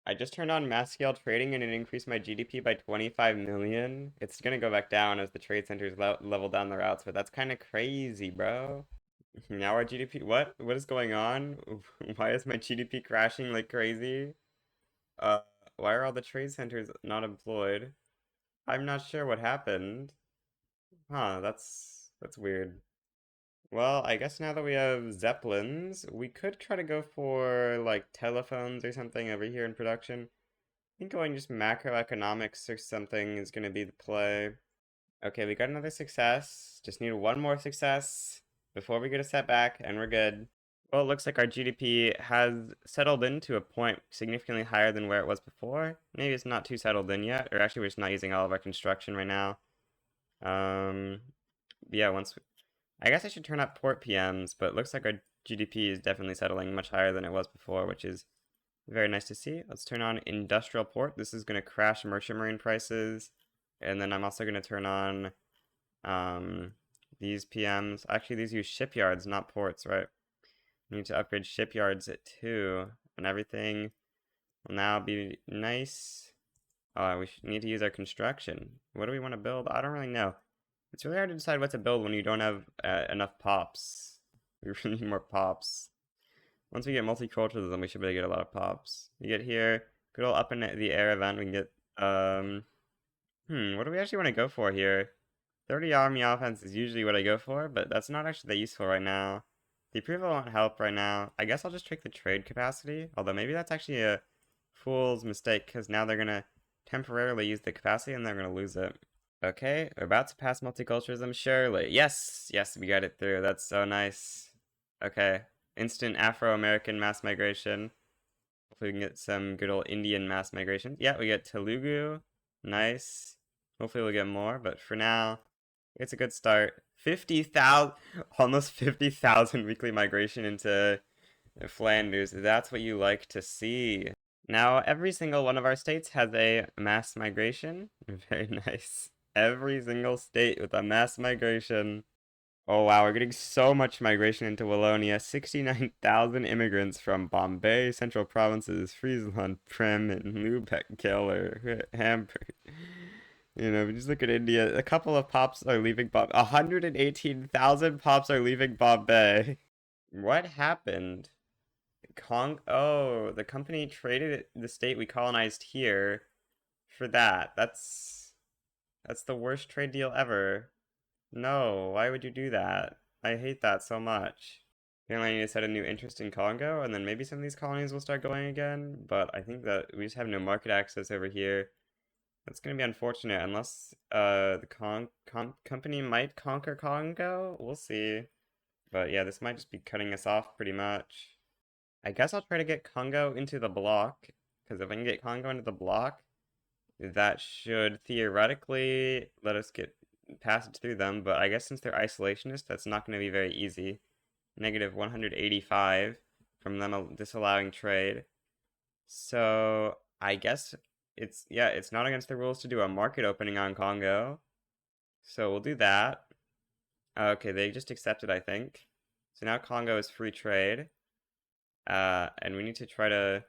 I just turned on mass scale trading and it increased my GDP by 25 million. It's gonna go back down as the trade centers level down the routes, but that's kind of crazy, bro. Now our GDP, what? What is going on? Why is my GDP crashing like crazy? Uh, why are all the trade centers not employed? I'm not sure what happened. Huh, that's weird. Well, I guess now that we have Zeppelins, we could try to go for like telephones or something over here in production. I think going just macroeconomics or something is gonna be the play. Okay, we got another success. Just need 1 more success before we get a setback, and we're good. Well, it looks like our GDP has settled into a point significantly higher than where it was before. Maybe it's not too settled in yet, or actually we're just not using all of our construction right now. Yeah, I guess I should turn up port PMs, but it looks like our GDP is definitely settling much higher than it was before, which is very nice to see. Let's turn on industrial port. This is going to crash merchant marine prices. And then I'm also going to turn on these PMs. Actually, these use shipyards, not ports, right? We need to upgrade shipyards too. And everything will now be nice. We need to use our construction. What do we want to build? I don't really know. It's really hard to decide what to build when you don't have enough pops. We really need more pops. Once we get multiculturalism, we should be able to get a lot of pops. You get here, good old up in the air event, we can get, what do we actually want to go for here? 30 army offense is usually what I go for, but that's not actually that useful right now. The approval won't help right now. I guess I'll just take the trade capacity, although maybe that's actually a fool's mistake, because now they're going to temporarily use the capacity and they're going to lose it. Okay, we're about to pass multiculturalism, surely. Yes, we got it through. That's so nice. Okay, instant Afro-American mass migration. Hopefully we can get some good old Indian mass migration. Yeah, we get Telugu. Nice. Hopefully we'll get more, but for now, it's a good start. 50,000, almost 50,000 weekly migration into Flanders. That's what you like to see. Now, every single one of our states has a mass migration. Very nice. Every single state with a mass migration. Oh wow, we're getting so much migration into Wallonia. 69,000 immigrants from Bombay, Central Provinces, Friesland, Prem, and Lübeck, Keller, Hamburg. We just look at India. A couple of pops are leaving Bombay. 118,000 pops are leaving Bombay. What happened? Oh, the company traded the state we colonized here for that. That's the worst trade deal ever. No, why would you do that? I hate that so much. Apparently I need to set a new interest in Congo, and then maybe some of these colonies will start going again, but I think that we just have no market access over here. That's gonna be unfortunate, unless the company might conquer Congo? We'll see. But yeah, this might just be cutting us off pretty much. I guess I'll try to get Congo into the block, because if I can get Congo into the block, that should theoretically let us get passage through them, but I guess since they're isolationist, that's not going to be very easy. Negative 185 from them disallowing trade. So I guess it's not against the rules to do a market opening on Congo. So we'll do that. Okay, they just accepted, I think. So now Congo is free trade. And we need to try to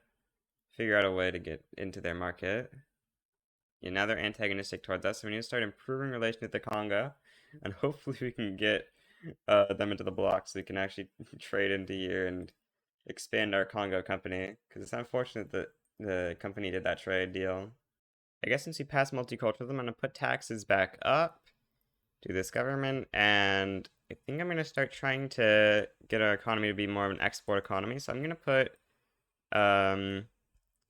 figure out a way to get into their market. Yeah, now they're antagonistic towards us, so we need to start improving relations with the Congo, and hopefully we can get them into the bloc so we can actually trade into here and expand our Congo company. Because it's unfortunate that the company did that trade deal. I guess since we passed multiculturalism, I'm going to put taxes back up to this government, and I think I'm going to start trying to get our economy to be more of an export economy. So I'm going to put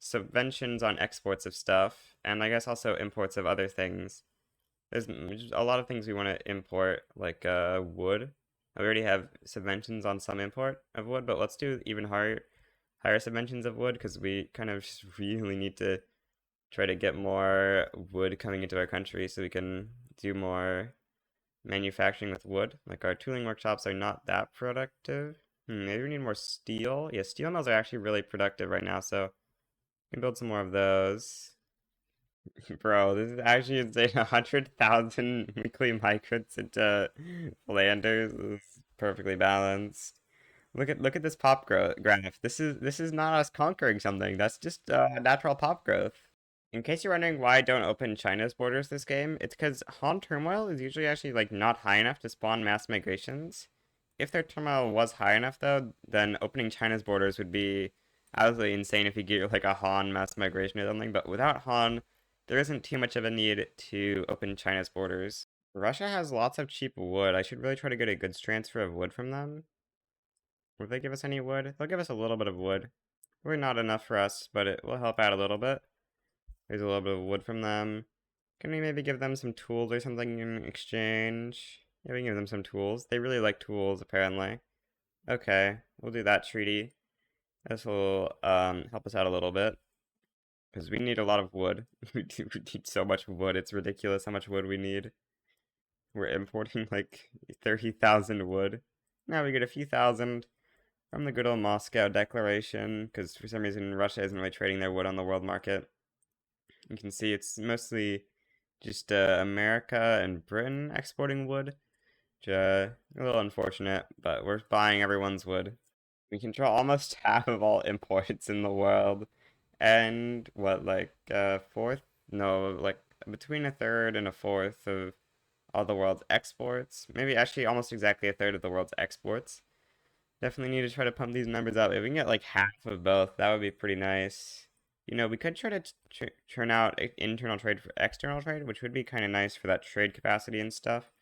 subventions on exports of stuff, and I guess also imports of other things. There's a lot of things we want to import, like wood. We already have subventions on some import of wood, but let's do even higher subventions of wood because we kind of just really need to try to get more wood coming into our country so we can do more manufacturing with wood. Like our tooling workshops are not that productive. Maybe we need more steel. Yeah, steel mills are actually really productive right now, so we can build some more of those. Bro, this is actually insane. 100,000 weekly migrants into Flanders is perfectly balanced. Look at this pop graph. This is not us conquering something. That's just natural pop growth. In case you're wondering why I don't open China's borders this game, it's because Han turmoil is usually actually like not high enough to spawn mass migrations. If their turmoil was high enough though, then opening China's borders would be absolutely insane if you get like a Han mass migration or something. But without Han, there isn't too much of a need to open China's borders. Russia has lots of cheap wood. I should really try to get a goods transfer of wood from them. Will they give us any wood? They'll give us a little bit of wood. Probably not enough for us, but it will help out a little bit. There's a little bit of wood from them. Can we maybe give them some tools or something in exchange? Yeah, we can give them some tools. They really like tools, apparently. Okay, we'll do that treaty. This will help us out a little bit. Because we need a lot of wood. We need so much wood. It's ridiculous how much wood we need. We're importing like 30,000 wood. Now we get a few thousand from the good old Moscow Declaration. Because for some reason Russia isn't really trading their wood on the world market. You can see it's mostly just America and Britain exporting wood. Which, a little unfortunate, but we're buying everyone's wood. We control almost half of all imports in the world. And what, like a fourth? No, like between a third and a fourth of all the world's exports. Maybe actually almost exactly a third of the world's exports. Definitely need to try to pump these numbers up. If we can get like half of both, that would be pretty nice. You know, we could try to churn out internal trade for external trade, which would be kind of nice for that trade capacity and stuff.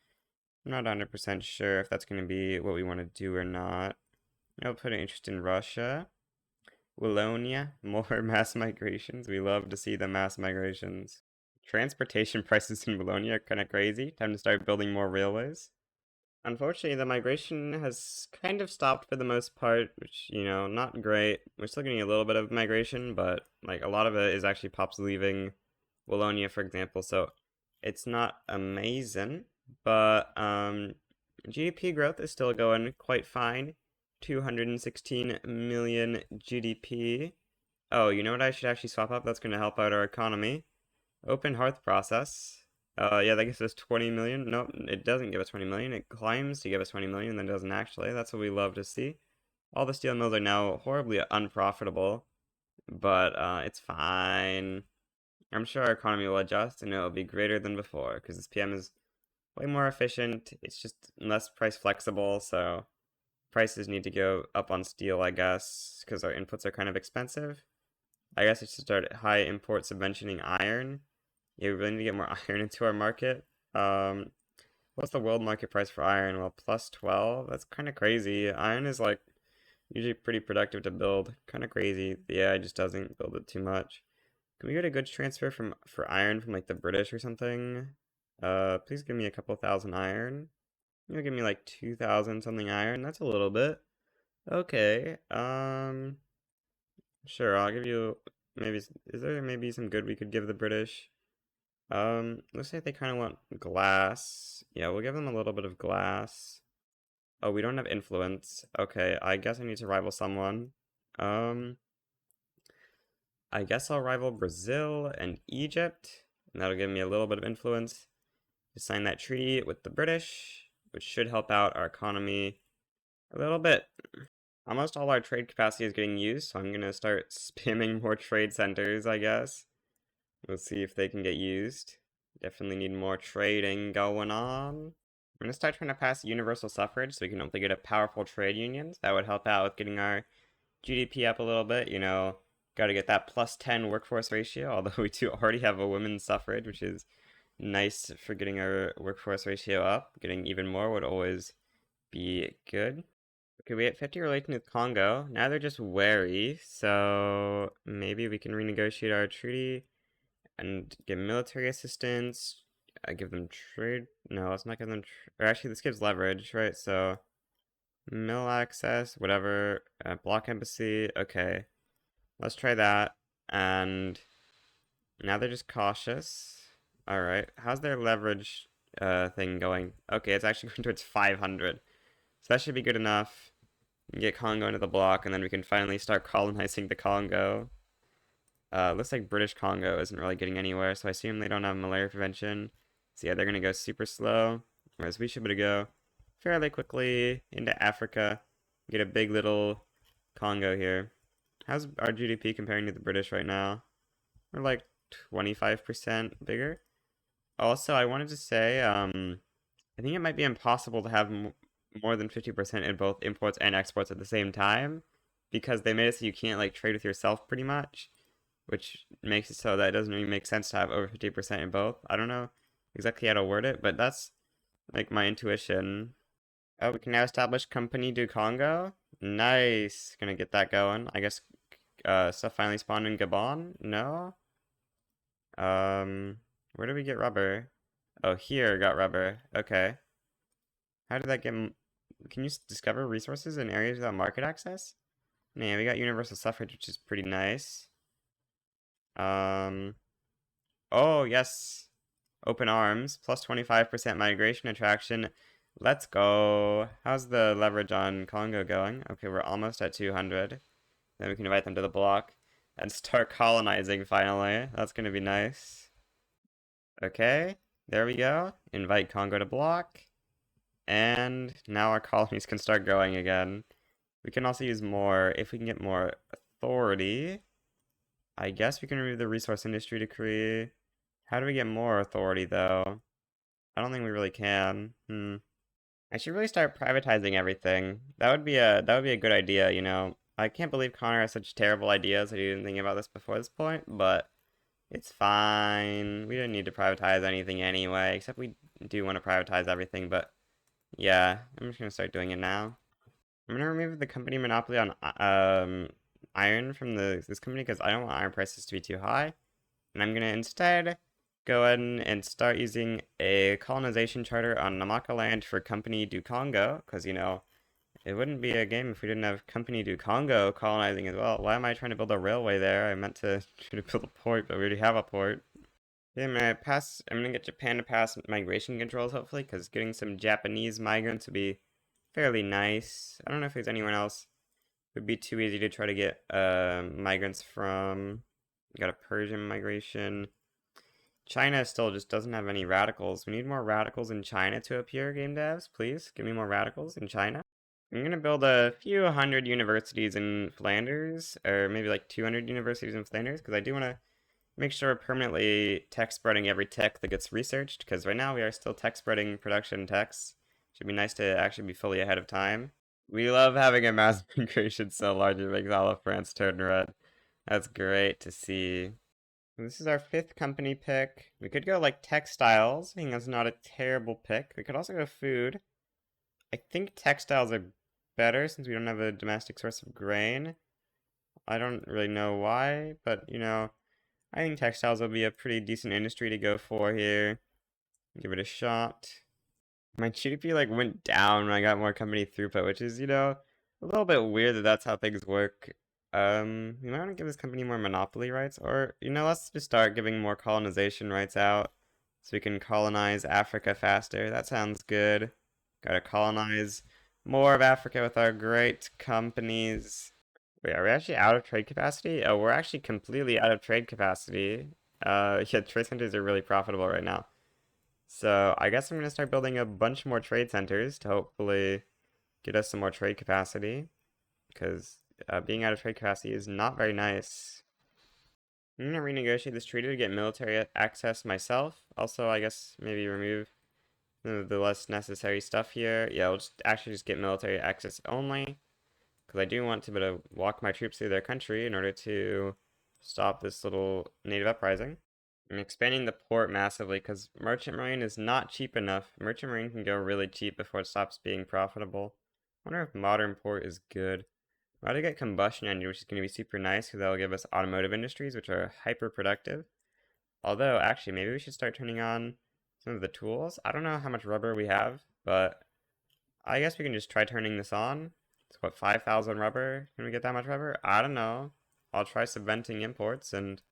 I'm not 100% sure if that's going to be what we want to do or not. I'll put an interest in Russia. Wallonia, more mass migrations. We love to see the mass migrations. Transportation prices in Wallonia are kind of crazy. Time to start building more railways. Unfortunately, the migration has kind of stopped for the most part, which, you know, not great. We're still getting a little bit of migration, but, like, a lot of it is actually pops leaving Wallonia, for example, so it's not amazing, but, GDP growth is still going quite fine. 216 million GDP. Oh, you know what I should actually swap up? That's going to help out our economy. Open hearth process. Yeah, that gives us 20 million. Nope, it doesn't give us 20 million. It climbs to give us 20 million, then doesn't actually. That's what we love to see. All the steel mills are now horribly unprofitable, but it's fine. I'm sure our economy will adjust and it'll be greater than before because this PM is way more efficient. It's just less price flexible, so prices need to go up on steel, I guess, because our inputs are kind of expensive. I guess I should start high import subventioning iron. Yeah, we really need to get more iron into our market. What's the world market price for iron? Well, plus 12. That's kind of crazy. Iron is like usually pretty productive to build. Kind of crazy. The AI just doesn't build it too much. Can we get a goods transfer for iron from like the British or something? Please give me a couple thousand iron. You'll give me like 2,000 something iron. That's a little bit. Okay. Sure. I'll give you maybe. Is there maybe some good we could give the British? Looks like they kind of want glass. Yeah, we'll give them a little bit of glass. Oh, we don't have influence. Okay, I guess I need to rival someone. Um, I guess I'll rival Brazil and Egypt, and that'll give me a little bit of influence to sign that treaty with the British, which should help out our economy a little bit. Almost all our trade capacity is getting used, so I'm gonna start spamming more trade centers, I guess. We'll see if they can get used. Definitely need more trading going on. I'm gonna start trying to pass universal suffrage so we can hopefully get a powerful trade unions. That would help out with getting our GDP up a little bit, you know. Gotta get that +10 workforce ratio, although we do already have a women's suffrage, which is nice for getting our workforce ratio up. Getting even more would always be good. Okay, we had 50 relation with Congo. Now they're just wary, so maybe we can renegotiate our treaty and give military assistance. Give them trade. No, let's not give them. Or actually, this gives leverage, right? So, mill access, whatever. Block embassy. Okay, let's try that. And now they're just cautious. All right, how's their leverage thing going? Okay, it's actually going towards 500. So that should be good enough. Get Congo into the block, and then we can finally start colonizing the Congo. Looks like British Congo isn't really getting anywhere, so I assume they don't have malaria prevention. So yeah, they're gonna go super slow, whereas we should be able to go fairly quickly into Africa, get a big little Congo here. How's our GDP comparing to the British right now? We're like 25% bigger. Also, I wanted to say, I think it might be impossible to have more than 50% in both imports and exports at the same time, because they made it so you can't like trade with yourself pretty much, which makes it so that it doesn't really make sense to have over 50% in both. I don't know exactly how to word it, but that's like my intuition. Oh, we can now establish Company du Congo. Nice. Gonna get that going. I guess stuff finally spawned in Gabon? No? Where do we get rubber? Oh, here got rubber. Okay. How did that get... Can you discover resources in areas without market access? Yeah, we got universal suffrage, which is pretty nice. Oh, yes. Open arms, plus 25% migration attraction. Let's go. How's the leverage on Congo going? Okay, we're almost at 200. Then we can invite them to the block and start colonizing finally. That's gonna be nice. Okay, there we go. Invite Congo to block. And now our colonies can start growing again. We can also use more, if we can get more authority. I guess we can remove the resource industry decree. How do we get more authority, though? I don't think we really can. I should really start privatizing everything. That would be a good idea, you know. I can't believe Connor has such terrible ideas that he didn't think about this before this point, but it's fine. We don't need to privatize anything anyway, except we do want to privatize everything, but yeah, I'm just gonna start doing it now. I'm gonna remove the company monopoly on iron from this company because I don't want iron prices to be too high. And I'm gonna instead go ahead and start using a colonization charter on Namaka land for Company du Congo, because, you know, it wouldn't be a game if we didn't have Company du Congo colonizing as well. Why am I trying to build a railway there? I meant to try to build a port, but we already have a port. Yeah, I'm gonna get Japan to pass migration controls, hopefully, because getting some Japanese migrants would be fairly nice. I don't know if there's anyone else it would be too easy to try to get migrants from. Got a Persian migration. China still just doesn't have any radicals. We need more radicals in China to appear, game devs. Please, give me more radicals in China. I'm gonna build a few hundred universities in Flanders, or maybe like 200 universities in Flanders, because I do want to make sure we're permanently tech spreading every tech that gets researched, because right now we are still tech spreading production techs. Should be nice to actually be fully ahead of time. We love having a mass migration so large it makes all of France turn red. That's great to see. This is our 5th company pick. We could go like textiles. I think that's not a terrible pick. We could also go food. I think textiles are better since we don't have a domestic source of grain. I don't really know why, but you know, I think textiles will be a pretty decent industry to go for here. Give it a shot. My GDP like went down when I got more company throughput, which is, you know, a little bit weird that that's how things work. We might want to give this company more monopoly rights, or, you know, let's just start giving more colonization rights out so we can colonize Africa faster. That sounds good. Gotta colonize more of Africa with our great companies. Wait, are we actually out of trade capacity? Oh, we're actually completely out of trade capacity. Yeah, trade centers are really profitable right now. So I guess I'm gonna start building a bunch more trade centers to hopefully get us some more trade capacity. because being out of trade capacity is not very nice. I'm gonna renegotiate this treaty to get military access myself. Also, I guess maybe remove the less necessary stuff here. Yeah, we'll just actually just get military access only, because I do want to be able to walk my troops through their country in order to stop this little native uprising. I'm expanding the port massively because merchant marine is not cheap enough. Merchant marine can go really cheap before it stops being profitable. I wonder if modern port is good. We're about to get combustion engine, which is going to be super nice because that'll give us automotive industries, which are hyper productive. Although, actually, maybe we should start turning on some of the tools. I don't know how much rubber we have, but I guess we can just try turning this on. It's what, 5,000 rubber? Can we get that much rubber? I don't know. I'll try subventing imports, and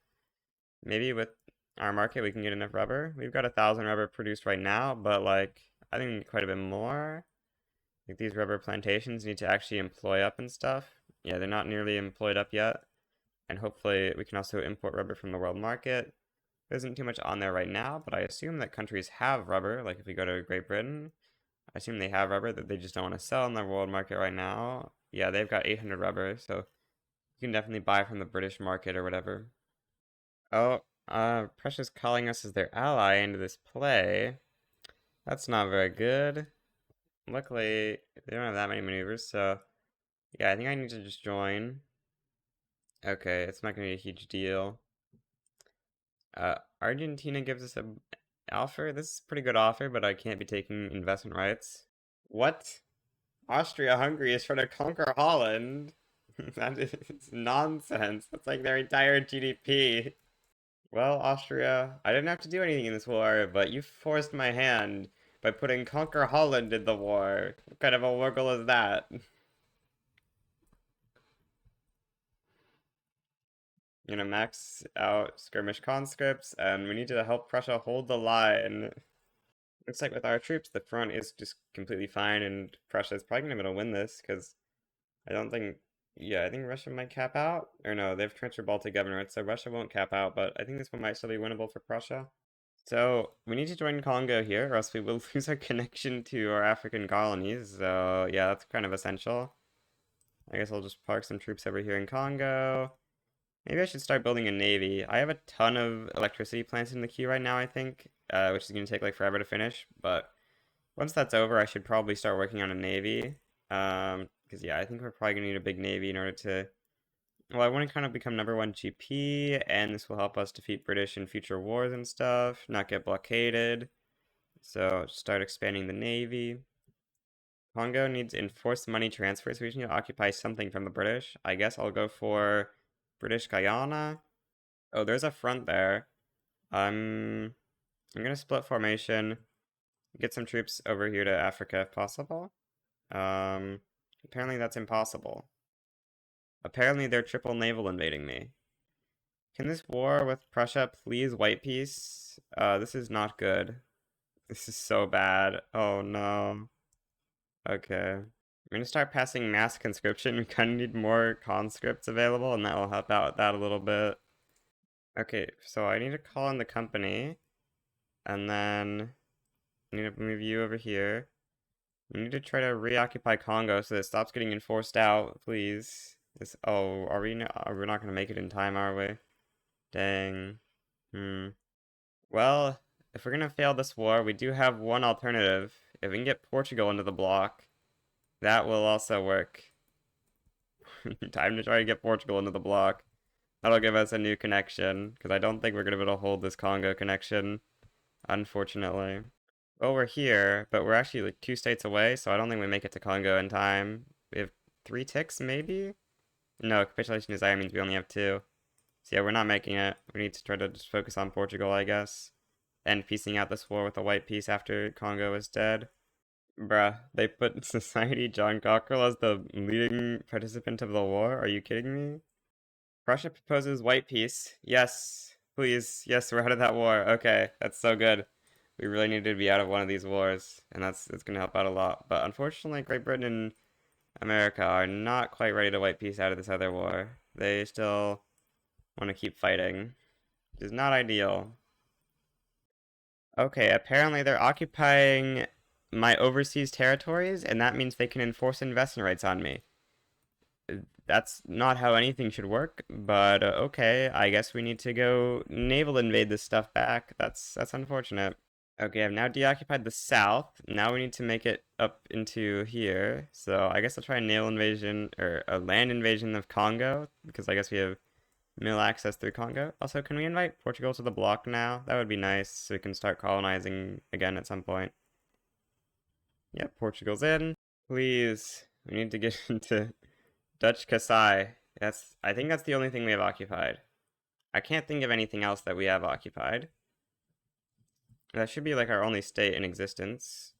maybe with our market we can get enough rubber. We've got 1,000 rubber produced right now, but like, I think quite a bit more. Like, these rubber plantations need to actually employ up and stuff. Yeah, they're not nearly employed up yet. And hopefully we can also import rubber from the world market. There isn't too much on there right now, but I assume that countries have rubber. Like if we go to Great Britain, I assume they have rubber that they just don't want to sell in the world market right now. Yeah, they've got 800 rubber, so you can definitely buy from the British market or whatever. Oh, Prussia's calling us as their ally into this play. That's not very good. Luckily, they don't have that many maneuvers, so yeah, I think I need to just join. Okay, it's not gonna be a huge deal. Argentina gives us a offer. This is a pretty good offer, but I can't be taking investment rights. What? Austria-Hungary is trying to conquer Holland? That is nonsense. That's like their entire GDP. Well, Austria, I didn't have to do anything in this war, but you forced my hand by putting Conquer Holland in the war. What kind of a wiggle is that? You know, max out skirmish conscripts, and we need to help Prussia hold the line. Looks like with our troops, the front is just completely fine, and Prussia is probably going to be able to win this, because I don't think... Yeah, I think Russia might cap out. Or no, they've transferred Baltic governorates, so Russia won't cap out, but I think this one might still be winnable for Prussia. So, we need to join Congo here, or else we will lose our connection to our African colonies, so yeah, that's kind of essential. I guess I'll just park some troops over here in Congo. Maybe I should start building a navy. I have a ton of electricity plants in the queue right now, I think, which is going to take like forever to finish, but once that's over, I should probably start working on a navy. Because yeah, I think we're probably going to need a big navy in order to... Well, I want to kind of become #1 GP, and this will help us defeat British in future wars and stuff, not get blockaded. So, start expanding the navy. Congo needs enforced money transfer, so we just need to occupy something from the British. I guess I'll go for British Guyana. Oh, there's a front there. I'm gonna split formation, get some troops over here to Africa if possible. Apparently that's impossible. Apparently they're triple naval invading me. Can this war with Prussia please white peace? This is not good. This is so bad. Oh no. Okay. I'm gonna start passing mass conscription. We kind of need more conscripts available, and that will help out with that a little bit. Okay, so I need to call in the company, and then I need to move you over here. We need to try to reoccupy Congo so that it stops getting enforced out, please. This, oh, we're not gonna make it in time, are we? Dang. Well, if we're gonna fail this war, we do have one alternative. If we can get Portugal into the bloc, that will also work. Time to try to get Portugal into the bloc. That'll give us a new connection, because I don't think we're gonna be able to hold this Congo connection, unfortunately. Well, we're here, but we're actually like 2 states away, so I don't think we make it to Congo in time. We have 3 ticks, maybe? No, capitulation desire means we only have 2. So yeah, we're not making it. We need to try to just focus on Portugal, I guess. And piecing out this war with a white peace after Congo is dead. Bruh, they put Society John Cockrell as the leading participant of the war? Are you kidding me? Prussia proposes white peace. Yes, please. Yes, we're out of that war. Okay, that's so good. We really needed to be out of one of these wars, and it's going to help out a lot. But unfortunately, Great Britain and America are not quite ready to white peace out of this other war. They still want to keep fighting, which is not ideal. Okay, apparently they're occupying my overseas territories, and that means they can enforce investment rights on me. that's not how anything should work, but okay, I guess we need to go naval invade this stuff back. That's unfortunate. Okay, I've now deoccupied the south. Now we need to make it up into here. So I guess I'll try a naval invasion or a land invasion of Congo because I guess we have mill access through Congo. Also, can we invite Portugal to the block now? That would be nice so we can start colonizing again at some point. Yep, Portugal's in. Please, we need to get into Dutch Kasai. I think that's the only thing we have occupied. I can't think of anything else that we have occupied. That should be like our only state in existence,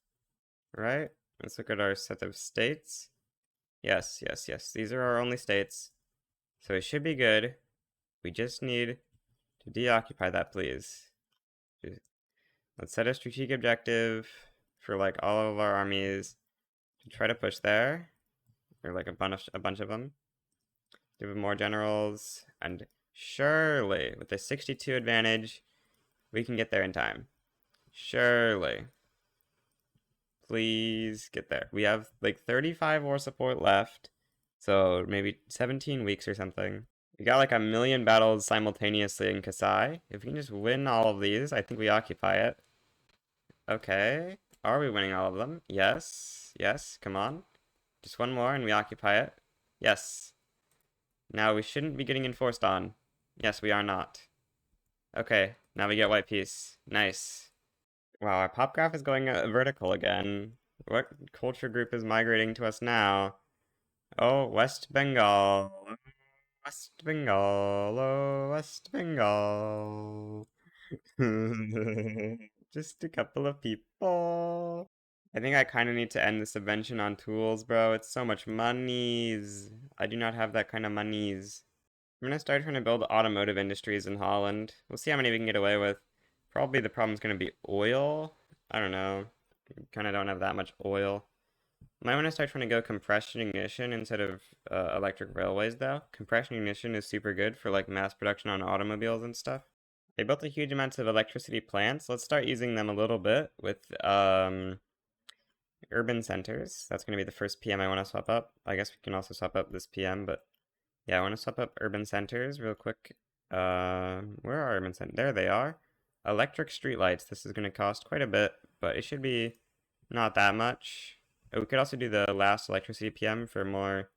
right? Let's look at our set of states. Yes, yes, yes. These are our only states. So it should be good. We just need to deoccupy that, please. Let's set a strategic objective for like all of our armies to try to push there. Or like a bunch of them. Give them more generals. And surely, with the 62 advantage, we can get there in time. Surely. Please get there. We have like 35 war support left. So maybe 17 weeks or something. We got like a million battles simultaneously in Kasai. If we can just win all of these, I think we occupy it. Okay. Are we winning all of them? Yes. Yes. Come on. Just one more and we occupy it. Yes. Now we shouldn't be getting enforced on. Yes, we are not. Okay. Now we get white peace. Nice. Wow, our pop graph is going vertical again. What culture group is migrating to us now? Oh, West Bengal. West Bengal. Oh, West Bengal. Just a couple of people. I think I kind of need to end the subvention on tools, bro. It's so much monies. I do not have that kind of monies. I'm gonna start trying to build automotive industries in Holland. We'll see how many we can get away with. Probably the problem's gonna be oil. I don't know. Kind of don't have that much oil. Might want to start trying to go compression ignition instead of electric railways, though. Compression ignition is super good for like mass production on automobiles and stuff. They built a huge amounts of electricity plants. Let's start using them a little bit with urban centers. That's going to be the first PM I want to swap up. I guess we can also swap up this PM, but yeah, I want to swap up urban centers real quick. Where are urban centers? There they are. Electric streetlights. This is going to cost quite a bit, but it should be not that much. We could also do the last electricity PM for more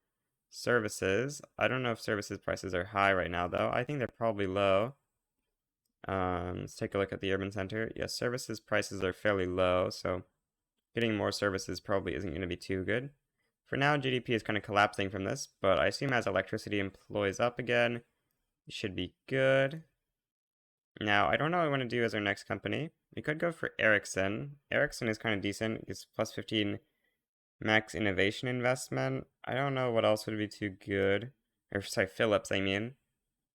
services. I don't know if services prices are high right now, though. I think they're probably low. Let's take a look at the urban center. Yes, services prices are fairly low, so getting more services probably isn't going to be too good. For now, GDP is kind of collapsing from this, but I assume as electricity employs up again, it should be good. Now, I don't know what I want to do as our next company. We could go for Ericsson. Ericsson is kind of decent. It's plus 15 max innovation investment. I don't know what else would be too good. Or sorry, Philips, I mean.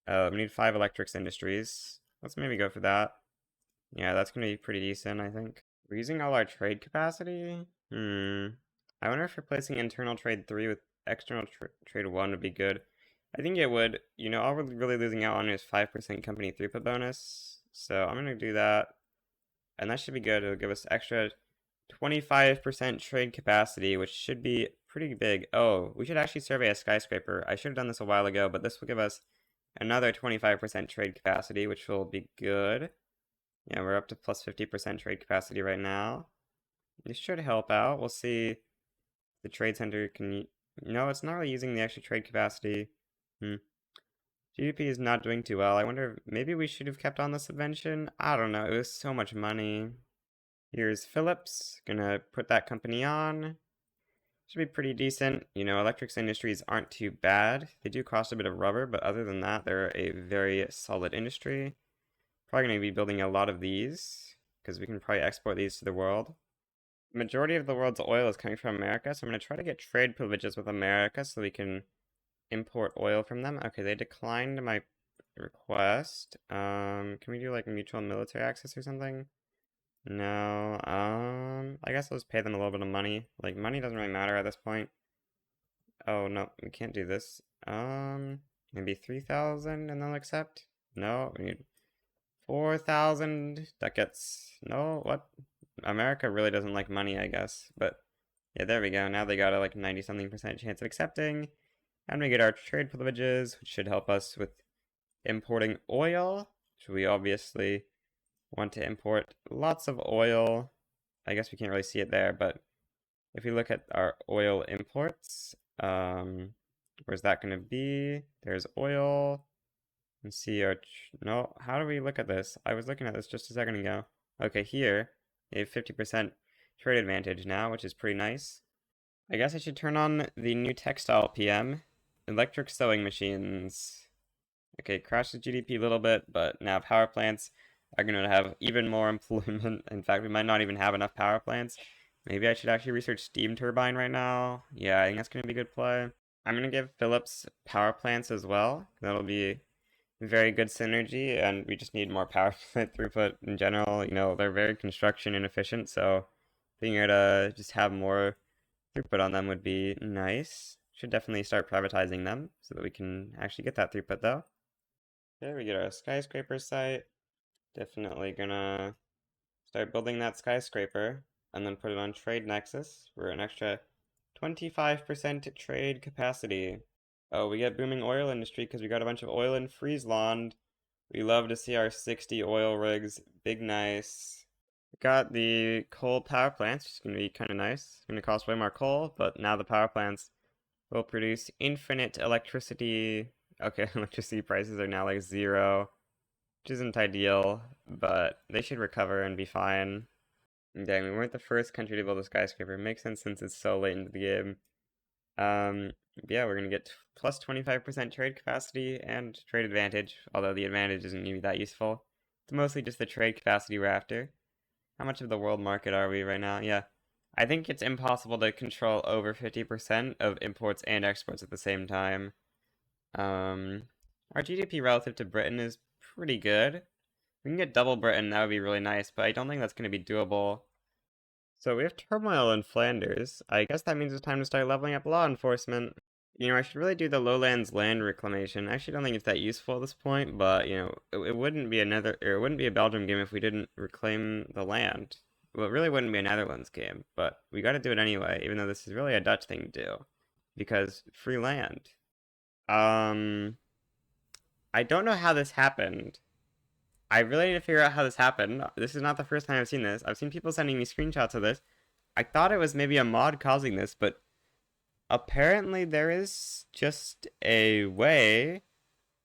We need 5 electrics industries. Let's maybe go for that. Yeah, that's going to be pretty decent, I think. We're using all our trade capacity? I wonder if replacing internal trade 3 with external trade 1 would be good. I think it would. You know, all we're really losing out on is 5% company throughput bonus. So I'm going to do that. And that should be good. It'll give us extra 25% trade capacity, which should be pretty big. Oh, we should actually survey a skyscraper. I should have done this a while ago, but this will give us another 25% trade capacity, which will be good. Yeah, we're up to plus 50% trade capacity right now. This should help out. We'll see. The trade center can... No, it's not really using the extra trade capacity. GDP is not doing too well. I wonder if maybe we should have kept on the subvention. I don't know. It was so much money. Here's Philips. Gonna put that company on. Should be pretty decent. You know, electrics industries aren't too bad. They do cost a bit of rubber, but other than that, they're a very solid industry. Probably gonna be building a lot of these because we can probably export these to the world. The majority of the world's oil is coming from America, so I'm gonna try to get trade privileges with America so we can import oil from them. Okay, they declined my request. Can we do like mutual military access or something? No, I guess I'll just pay them a little bit of money. Like, money doesn't really matter at this point. Oh, no, we can't do this. Maybe 3,000 and they'll accept? No, we need 4,000. That gets, no, what? America really doesn't like money, I guess. But, yeah, there we go. Now they got a like 90-something% chance of accepting. And we get our trade privileges, which should help us with importing oil, which we obviously want to import lots of oil. I guess we can't really see it there, but if we look at our oil imports, where's that going to be? There's oil. And see our, no, how do we look at this? I was looking at this just a second ago. Okay, here, we have 50% trade advantage now, which is pretty nice. I guess I should turn on the new textile PM, electric sewing machines. Okay, crashed the GDP a little bit, but now power plants are going to have even more employment. In fact, we might not even have enough power plants. Maybe I should actually research steam turbine right now. Yeah, I think that's going to be a good play. I'm going to give Philips power plants as well. That'll be very good synergy, and we just need more power plant throughput in general. You know, they're very construction inefficient, so being able to just have more throughput on them would be nice. Should definitely start privatizing them so that we can actually get that throughput though. There we get our skyscraper site. Definitely gonna start building that skyscraper and then put it on Trade Nexus for an extra 25% trade capacity. Oh, we get booming oil industry because we got a bunch of oil in Friesland. We love to see our 60 oil rigs. Big nice. We got the coal power plants, which is going to be kind of nice. It's going to cost way more coal, but now the power plants will produce infinite electricity. Okay, electricity prices are now like 0, which isn't ideal, but they should recover and be fine. And dang, we weren't the first country to build a skyscraper. It makes sense since it's so late into the game. Yeah, we're gonna get plus 25% trade capacity and trade advantage, although the advantage isn't gonna be that useful. It's mostly just the trade capacity we're after. How much of the world market are we right now? Yeah, I think it's impossible to control over 50% of imports and exports at the same time. Our GDP relative to Britain is pretty good. We can get double Britain, that would be really nice, but I don't think that's gonna be doable. So we have turmoil in Flanders. I guess that means it's time to start leveling up law enforcement. You know, I should really do the lowlands land reclamation. I actually don't think it's that useful at this point, but you know, it wouldn't be it wouldn't be a Belgium game if we didn't reclaim the land. Well, it really wouldn't be a Netherlands game, but we got to do it anyway, even though this is really a Dutch thing to do, because free land. I don't know how this happened. I really need to figure out how this happened. This is not the first time I've seen this. I've seen people sending me screenshots of this. I thought it was maybe a mod causing this, but apparently there is just a way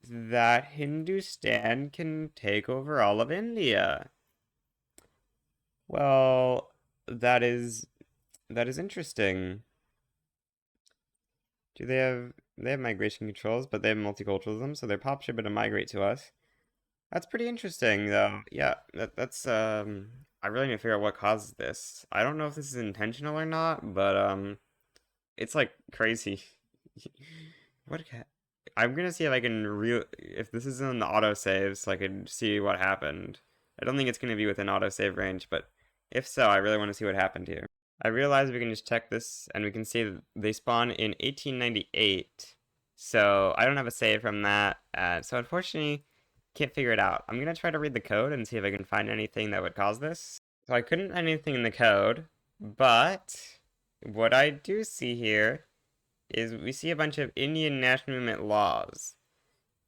that Hindustan can take over all of India. Well, that is interesting. Do they have migration controls, but they have multiculturalism, so their pop should be able to migrate to us. That's pretty interesting, though. Yeah, that's I really need to figure out what causes this. I don't know if this is intentional or not, but it's like crazy. I'm gonna see if I can if this is in the autosave so I can see what happened. I don't think it's gonna be within autosave range, but if so, I really want to see what happened here. I realize we can just check this and we can see that they spawn in 1898. So I don't have a save from that. So unfortunately, can't figure it out. I'm gonna try to read the code and see if I can find anything that would cause this. So I couldn't find anything in the code, but what I do see here is we see a bunch of Indian national movement laws,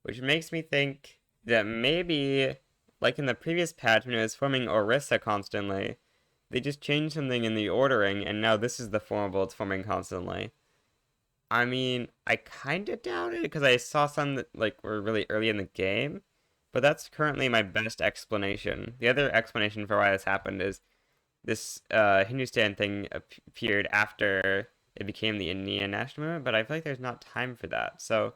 which makes me think that maybe, like in the previous patch when it was forming Orissa constantly, they just changed something in the ordering, and now this is the formable it's forming constantly. I mean, I kinda doubt it, because I saw some that, like, were really early in the game, but that's currently my best explanation. The other explanation for why this happened is this Hindustan thing appeared after it became the Indian national movement, but I feel like there's not time for that. So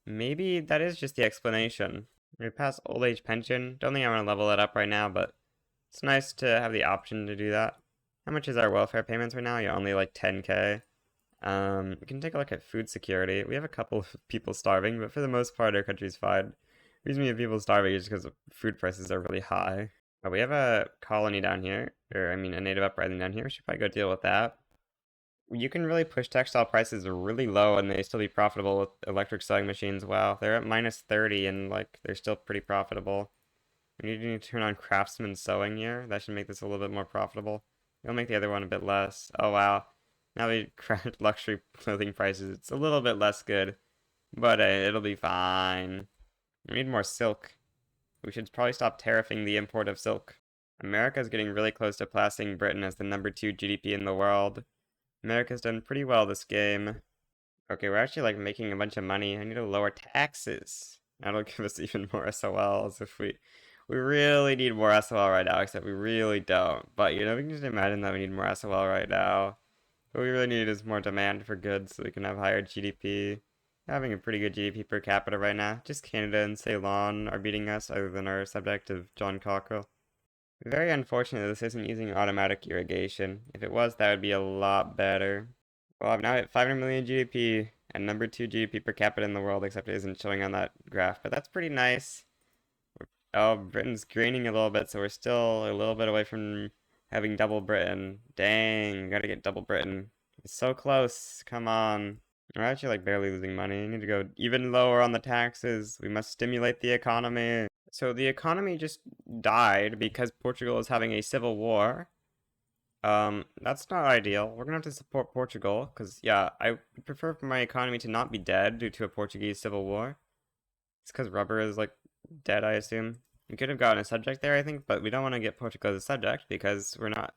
maybe that is just the explanation. We pass old age pension. Don't think I want to level it up right now, but it's nice to have the option to do that. How much is our welfare payments right now? Yeah, only like 10K. We can take a look at food security. We have a couple of people starving, but for the most part, our country's fine. The reason we have people starving is because food prices are really high. We have a colony down here, or I mean a native uprising down here. We should probably go deal with that. You can really push textile prices really low and they still be profitable with electric sewing machines. Wow, they're at minus 30 and like they're still pretty profitable. We need to turn on craftsman sewing here. That should make this a little bit more profitable. It'll make the other one a bit less. Oh wow. Now we cracked luxury clothing prices. It's a little bit less good. But it'll be fine. We need more silk. We should probably stop tariffing the import of silk. America's getting really close to passing Britain as the #2 GDP in the world. America's done pretty well this game. Okay, we're actually like making a bunch of money. I need to lower taxes. That'll give us even more SOLs if we really need more SOL right now, except we really don't. But you know, we can just imagine that we need more SOL right now. What we really need is more demand for goods so we can have higher GDP. Having a pretty good GDP per capita right now. Just Canada and Ceylon are beating us, other than our subject of John Cockrell. Very unfortunate this isn't using automatic irrigation. If it was, that would be a lot better. Well, I've now hit 500 million GDP and #2 GDP per capita in the world, except it isn't showing on that graph, but that's pretty nice. Oh, Britain's graining a little bit, so we're still a little bit away from having double Britain. Dang, gotta get double Britain. It's so close, come on. We're actually like barely losing money. We need to go even lower on the taxes. We must stimulate the economy. So the economy just died because Portugal is having a civil war. That's not ideal. We're gonna have to support Portugal, because, yeah, I would prefer for my economy to not be dead due to a Portuguese civil war. It's because rubber is, like, dead, I assume. We could have gotten a subject there, I think, but we don't want to get Portugal as a subject, because we're not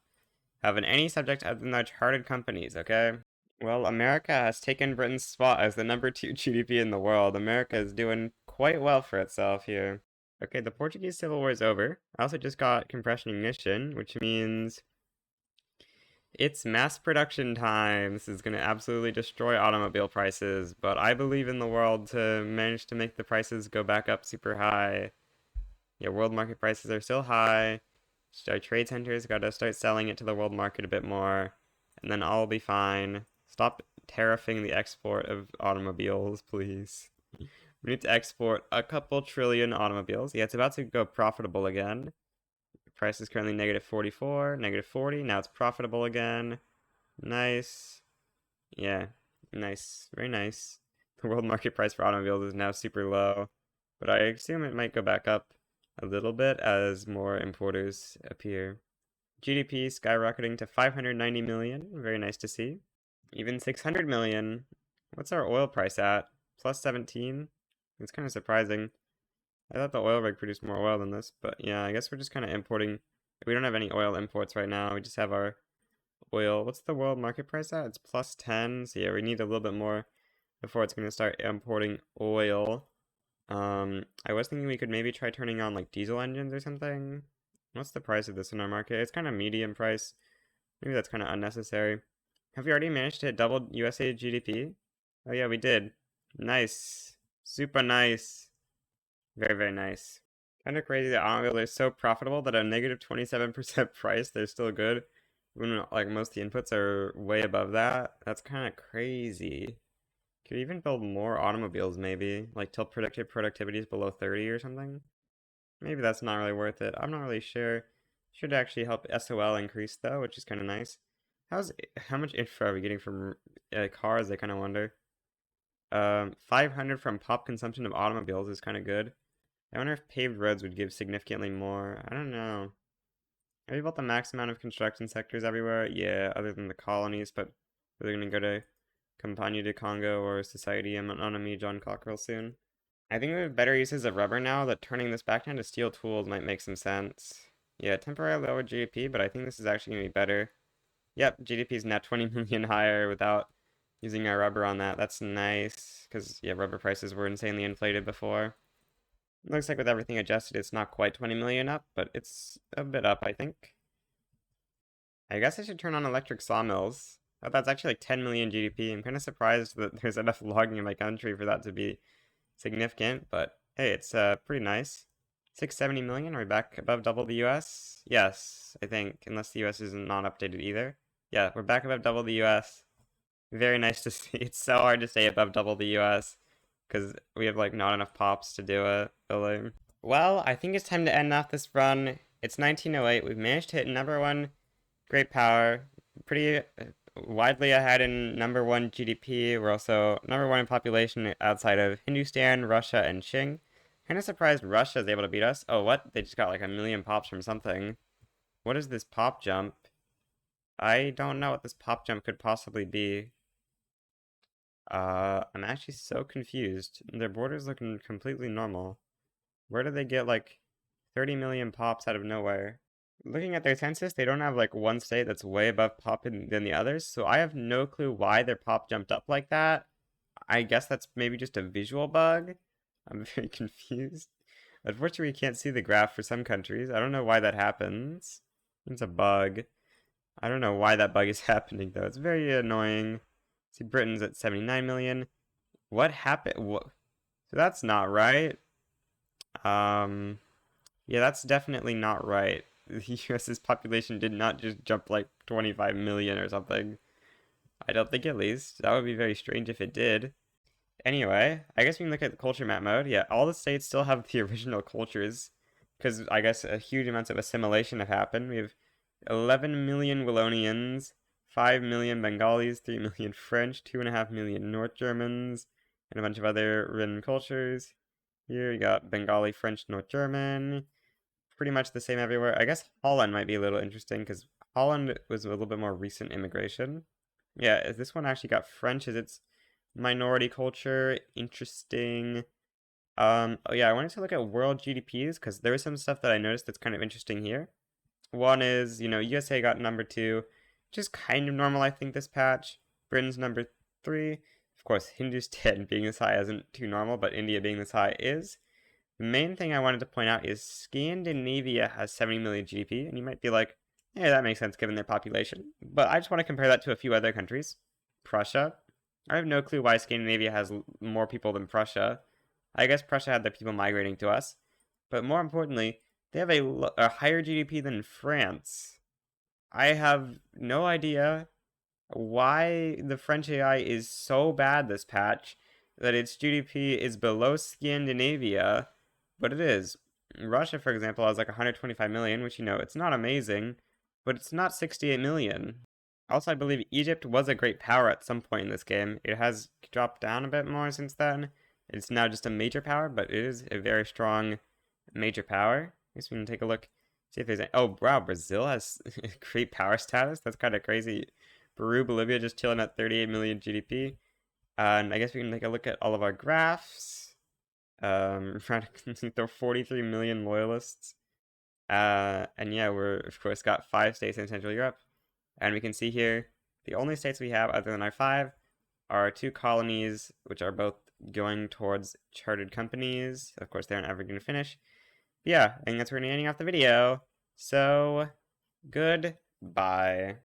having any subject other than our chartered companies, okay? Well, America has taken Britain's spot as the #2 GDP in the world. America is doing quite well for itself here. Okay, the Portuguese Civil War is over. I also just got compression ignition, which means it's mass production time. This is going to absolutely destroy automobile prices, but I believe in the world to manage to make the prices go back up super high. Yeah, world market prices are still high. Our trade centers got to start selling it to the world market a bit more, and then all will be fine. Stop tariffing the export of automobiles, please. We need to export a couple trillion automobiles. Yeah, it's about to go profitable again. Price is currently -44, -40. Now it's profitable again. Nice. Yeah, nice. Very nice. The world market price for automobiles is now super low, but I assume it might go back up a little bit as more importers appear. GDP skyrocketing to 590 million. Very nice to see. Even 600 million. What's our oil price at? +17? It's kind of surprising. I thought the oil rig produced more oil than this, but yeah, I guess we're just kind of importing. We don't have any oil imports right now. We just have our oil. What's the world market price at? It's +10. So yeah, we need a little bit more before it's going to start importing oil. I was thinking we could maybe try turning on like diesel engines or something. What's the price of this in our market? It's kind of medium price. Maybe that's kind of unnecessary. Have we already managed to hit double USA GDP? Oh yeah, we did. Nice. Super nice. Very, very nice. Kind of crazy that automobiles are so profitable that at a -27% price, they're still good. When like most of the inputs are way above that. That's kind of crazy. Could even build more automobiles, maybe. Like till predicted productivity is below 30 or something. Maybe that's not really worth it. I'm not really sure. Should actually help SOL increase though, which is kind of nice. How much info are we getting from cars? I kind of wonder. 500 from pop consumption of automobiles is kind of good. I wonder if paved roads would give significantly more. I don't know. Have we built the max amount of construction sectors everywhere? Yeah, other than the colonies, but we're gonna go to Campagna de Congo or Society and Anonymie John Cockrell soon. I think we have better uses of rubber now that turning this back down to steel tools might make some sense. Yeah, temporarily lower GDP, but I think this is actually gonna be better. Yep, GDP is now 20 million higher without using our rubber on that. That's nice, because yeah, rubber prices were insanely inflated before. Looks like with everything adjusted, it's not quite 20 million up, but it's a bit up, I think. I guess I should turn on electric sawmills. Oh, that's actually like 10 million GDP. I'm kind of surprised that there's enough logging in my country for that to be significant, but hey, it's pretty nice. 670 million, are we back above double the US? Yes, I think, unless the US isn't not updated either. Yeah, we're back above double the US. Very nice to see. It's so hard to stay above double the US because we have like not enough pops to do it. Really. Well, I think it's time to end off this run. It's 1908. We've managed to hit #1 great power. Pretty widely ahead in #1 GDP. We're also #1 in population outside of Hindustan, Russia, and Qing. Kind of surprised Russia is able to beat us. Oh, what? They just got like a million pops from something. What is this pop jump? I don't know what this pop jump could possibly be. I'm actually so confused. Their borders looking completely normal. Where do they get like 30 million pops out of nowhere? Looking at their census, they don't have like one state that's way above pop than the others, so I have no clue why their pop jumped up like that. I guess that's maybe just a visual bug. I'm very confused. Unfortunately, we can't see the graph for some countries. I don't know why that happens. It's a bug. I don't know why that bug is happening though. It's very annoying. See, Britain's at 79 million. What happened? What? So that's not right. Um, yeah, that's definitely not right. The US's population did not just jump like 25 million or something. I don't think, at least. That would be very strange if it did. Anyway, I guess we can look at the culture map mode. Yeah, all the states still have the original cultures, because I guess a huge amounts of assimilation have happened. We have 11 million Wallonians, 5 million Bengalis, 3 million French, 2.5 million North Germans, and a bunch of other written cultures. Here you got Bengali, French, North German. Pretty much the same everywhere. I guess Holland might be a little interesting because Holland was a little bit more recent immigration. Yeah, this one actually got French as its minority culture. Interesting. Oh yeah, I wanted to look at world GDPs because there was some stuff that I noticed that's kind of interesting here. One is, USA got number 2, which is kind of normal, I think, this patch. Britain's number 3. Of course, Hindustan being this high isn't too normal, but India being this high is. The main thing I wanted to point out is Scandinavia has 70 million GDP, and you might be like, yeah, that makes sense given their population. But I just want to compare that to a few other countries. Prussia. I have no clue why Scandinavia has more people than Prussia. I guess Prussia had the people migrating to us. But more importantly, they have a higher GDP than France. I have no idea why the French AI is so bad this patch that its GDP is below Scandinavia, but it is. Russia, for example, has like 125 million, which, it's not amazing, but it's not 68 million. Also, I believe Egypt was a great power at some point in this game. It has dropped down a bit more since then. It's now just a major power, but it is a very strong major power. I guess we can take a look, see if there's any. Oh, wow, Brazil has great power status. That's kind of crazy. Peru, Bolivia just chilling at 38 million GDP. And I guess we can take a look at all of our graphs. We're trying to throw 43 million loyalists. And yeah, we're, of course, got 5 states in Central Europe. And we can see here, the only states we have other than our 5 are 2 colonies, which are both going towards chartered companies. Of course, they aren't ever going to finish. But yeah, I think that's where we're ending off the video. So, goodbye.